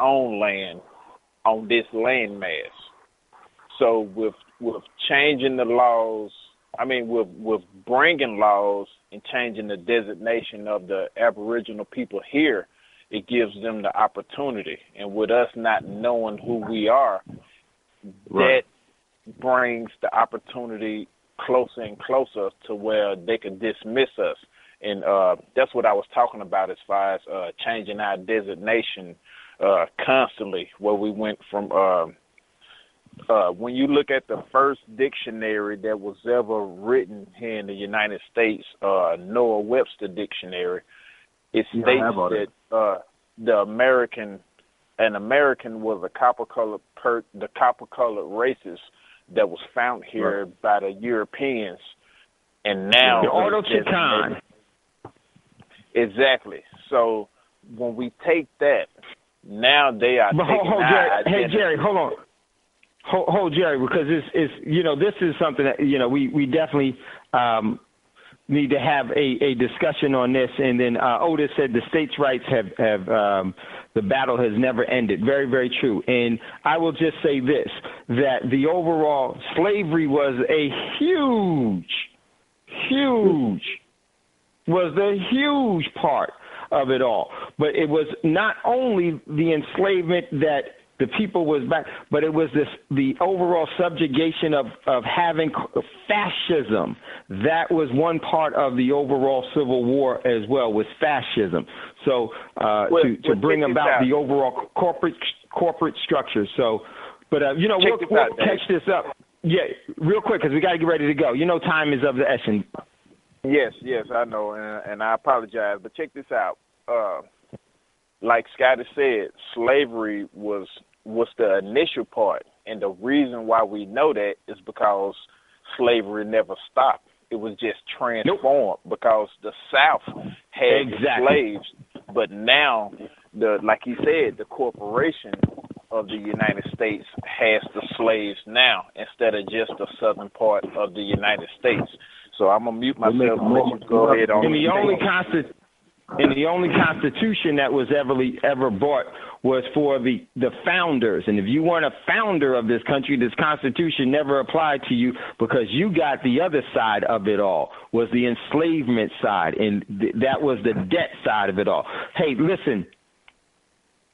own land on this land mass. So with changing the laws, with bringing laws and changing the designation of the Aboriginal people here, it gives them the opportunity. And with us not knowing who we are, that brings the opportunity closer and closer to where they can dismiss us. And that's what I was talking about as far as changing our designation constantly, where we went from when you look at the first dictionary that was ever written here in the United States, Noah Webster Dictionary, it states that the American was a the copper-colored races that was found here by the Europeans, and now Autochthon. Exactly. So when we take that, now they are taking Jerry, hold on. Hold, Jerry, because it's this is something that we definitely need to have a discussion on this. And then Otis said the states' rights have the battle has never ended. Very, very true. And I will just say this, that the overall slavery was a huge part of it all. But it was not only the enslavement that the people was back, but it was the overall subjugation of having fascism. That was one part of the overall Civil War as well, was fascism. So to bring about the overall corporate structure. So, but we'll catch this up. Yeah, real quick, because we got to get ready to go. Time is of the essence. Yes, I know, and I apologize, but check this out. Like Scotty said, slavery was the initial part, and the reason why we know that is because slavery never stopped. It was just transformed because the South had slaves, but now, like he said, the corporation of the United States has the slaves now instead of just the southern part of the United States. So I'm going to mute myself and let you go ahead on. And the only constitution that was ever brought was for the founders. And if you weren't a founder of this country, this constitution never applied to you because you got the other side of it all, was the enslavement side. And that was the debt side of it all. Hey, listen.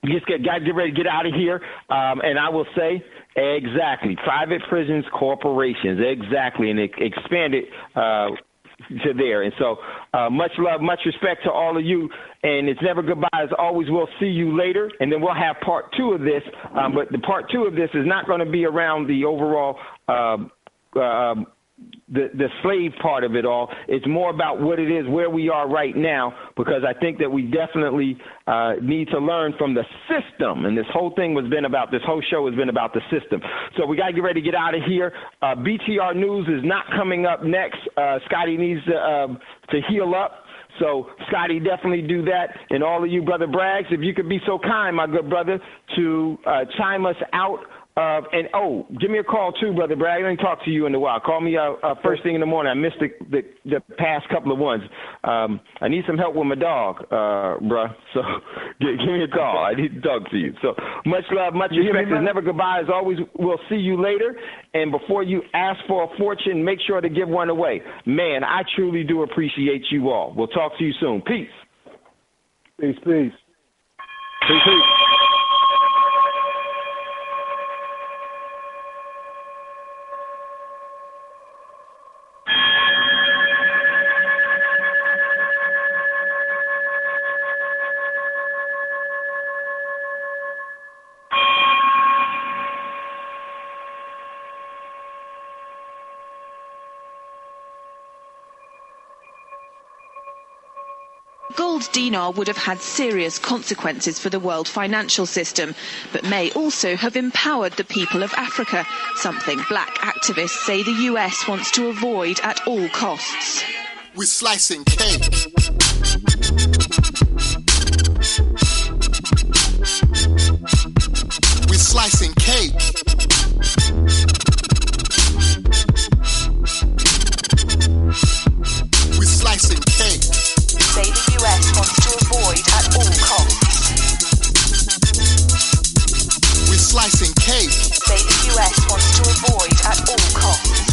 You just got to get ready to get out of here. And I will say, exactly, private prisons, corporations, exactly, and it expanded to there. And so much love, much respect to all of you. And it's never goodbye. As always, we'll see you later. And then we'll have part 2 of this. But the part 2 of this is not going to be around the overall the slave part of it all. It's more about what it is, where we are right now, because I think that we definitely need to learn from the system. And this whole thing has been about, this whole show has been about the system. So we got to get ready to get out of here. BTR News is not coming up next. Scotty needs to heal up. So, Scotty, definitely do that. And all of you, Brother Braggs, if you could be so kind, my good brother, to chime us out. Give me a call, too, Brother Bragg. I didn't talk to you in a while. Call me first thing in the morning. I missed the past couple of ones. I need some help with my dog, bruh. So give me a call. I need to talk to you. So much love, much respect. It's never goodbye. As always, we'll see you later. And before you ask for a fortune, make sure to give one away. Man, I truly do appreciate you all. We'll talk to you soon. Peace. Peace, peace. Peace, peace. Gold dinar would have had serious consequences for the world financial system, but may also have empowered the people of Africa, something black activists say the US wants to avoid at all costs. We're slicing cake. We're slicing cake. We're slicing cake. Say the US wants to avoid at all costs. We're slicing cake. Say the US wants to avoid at all costs.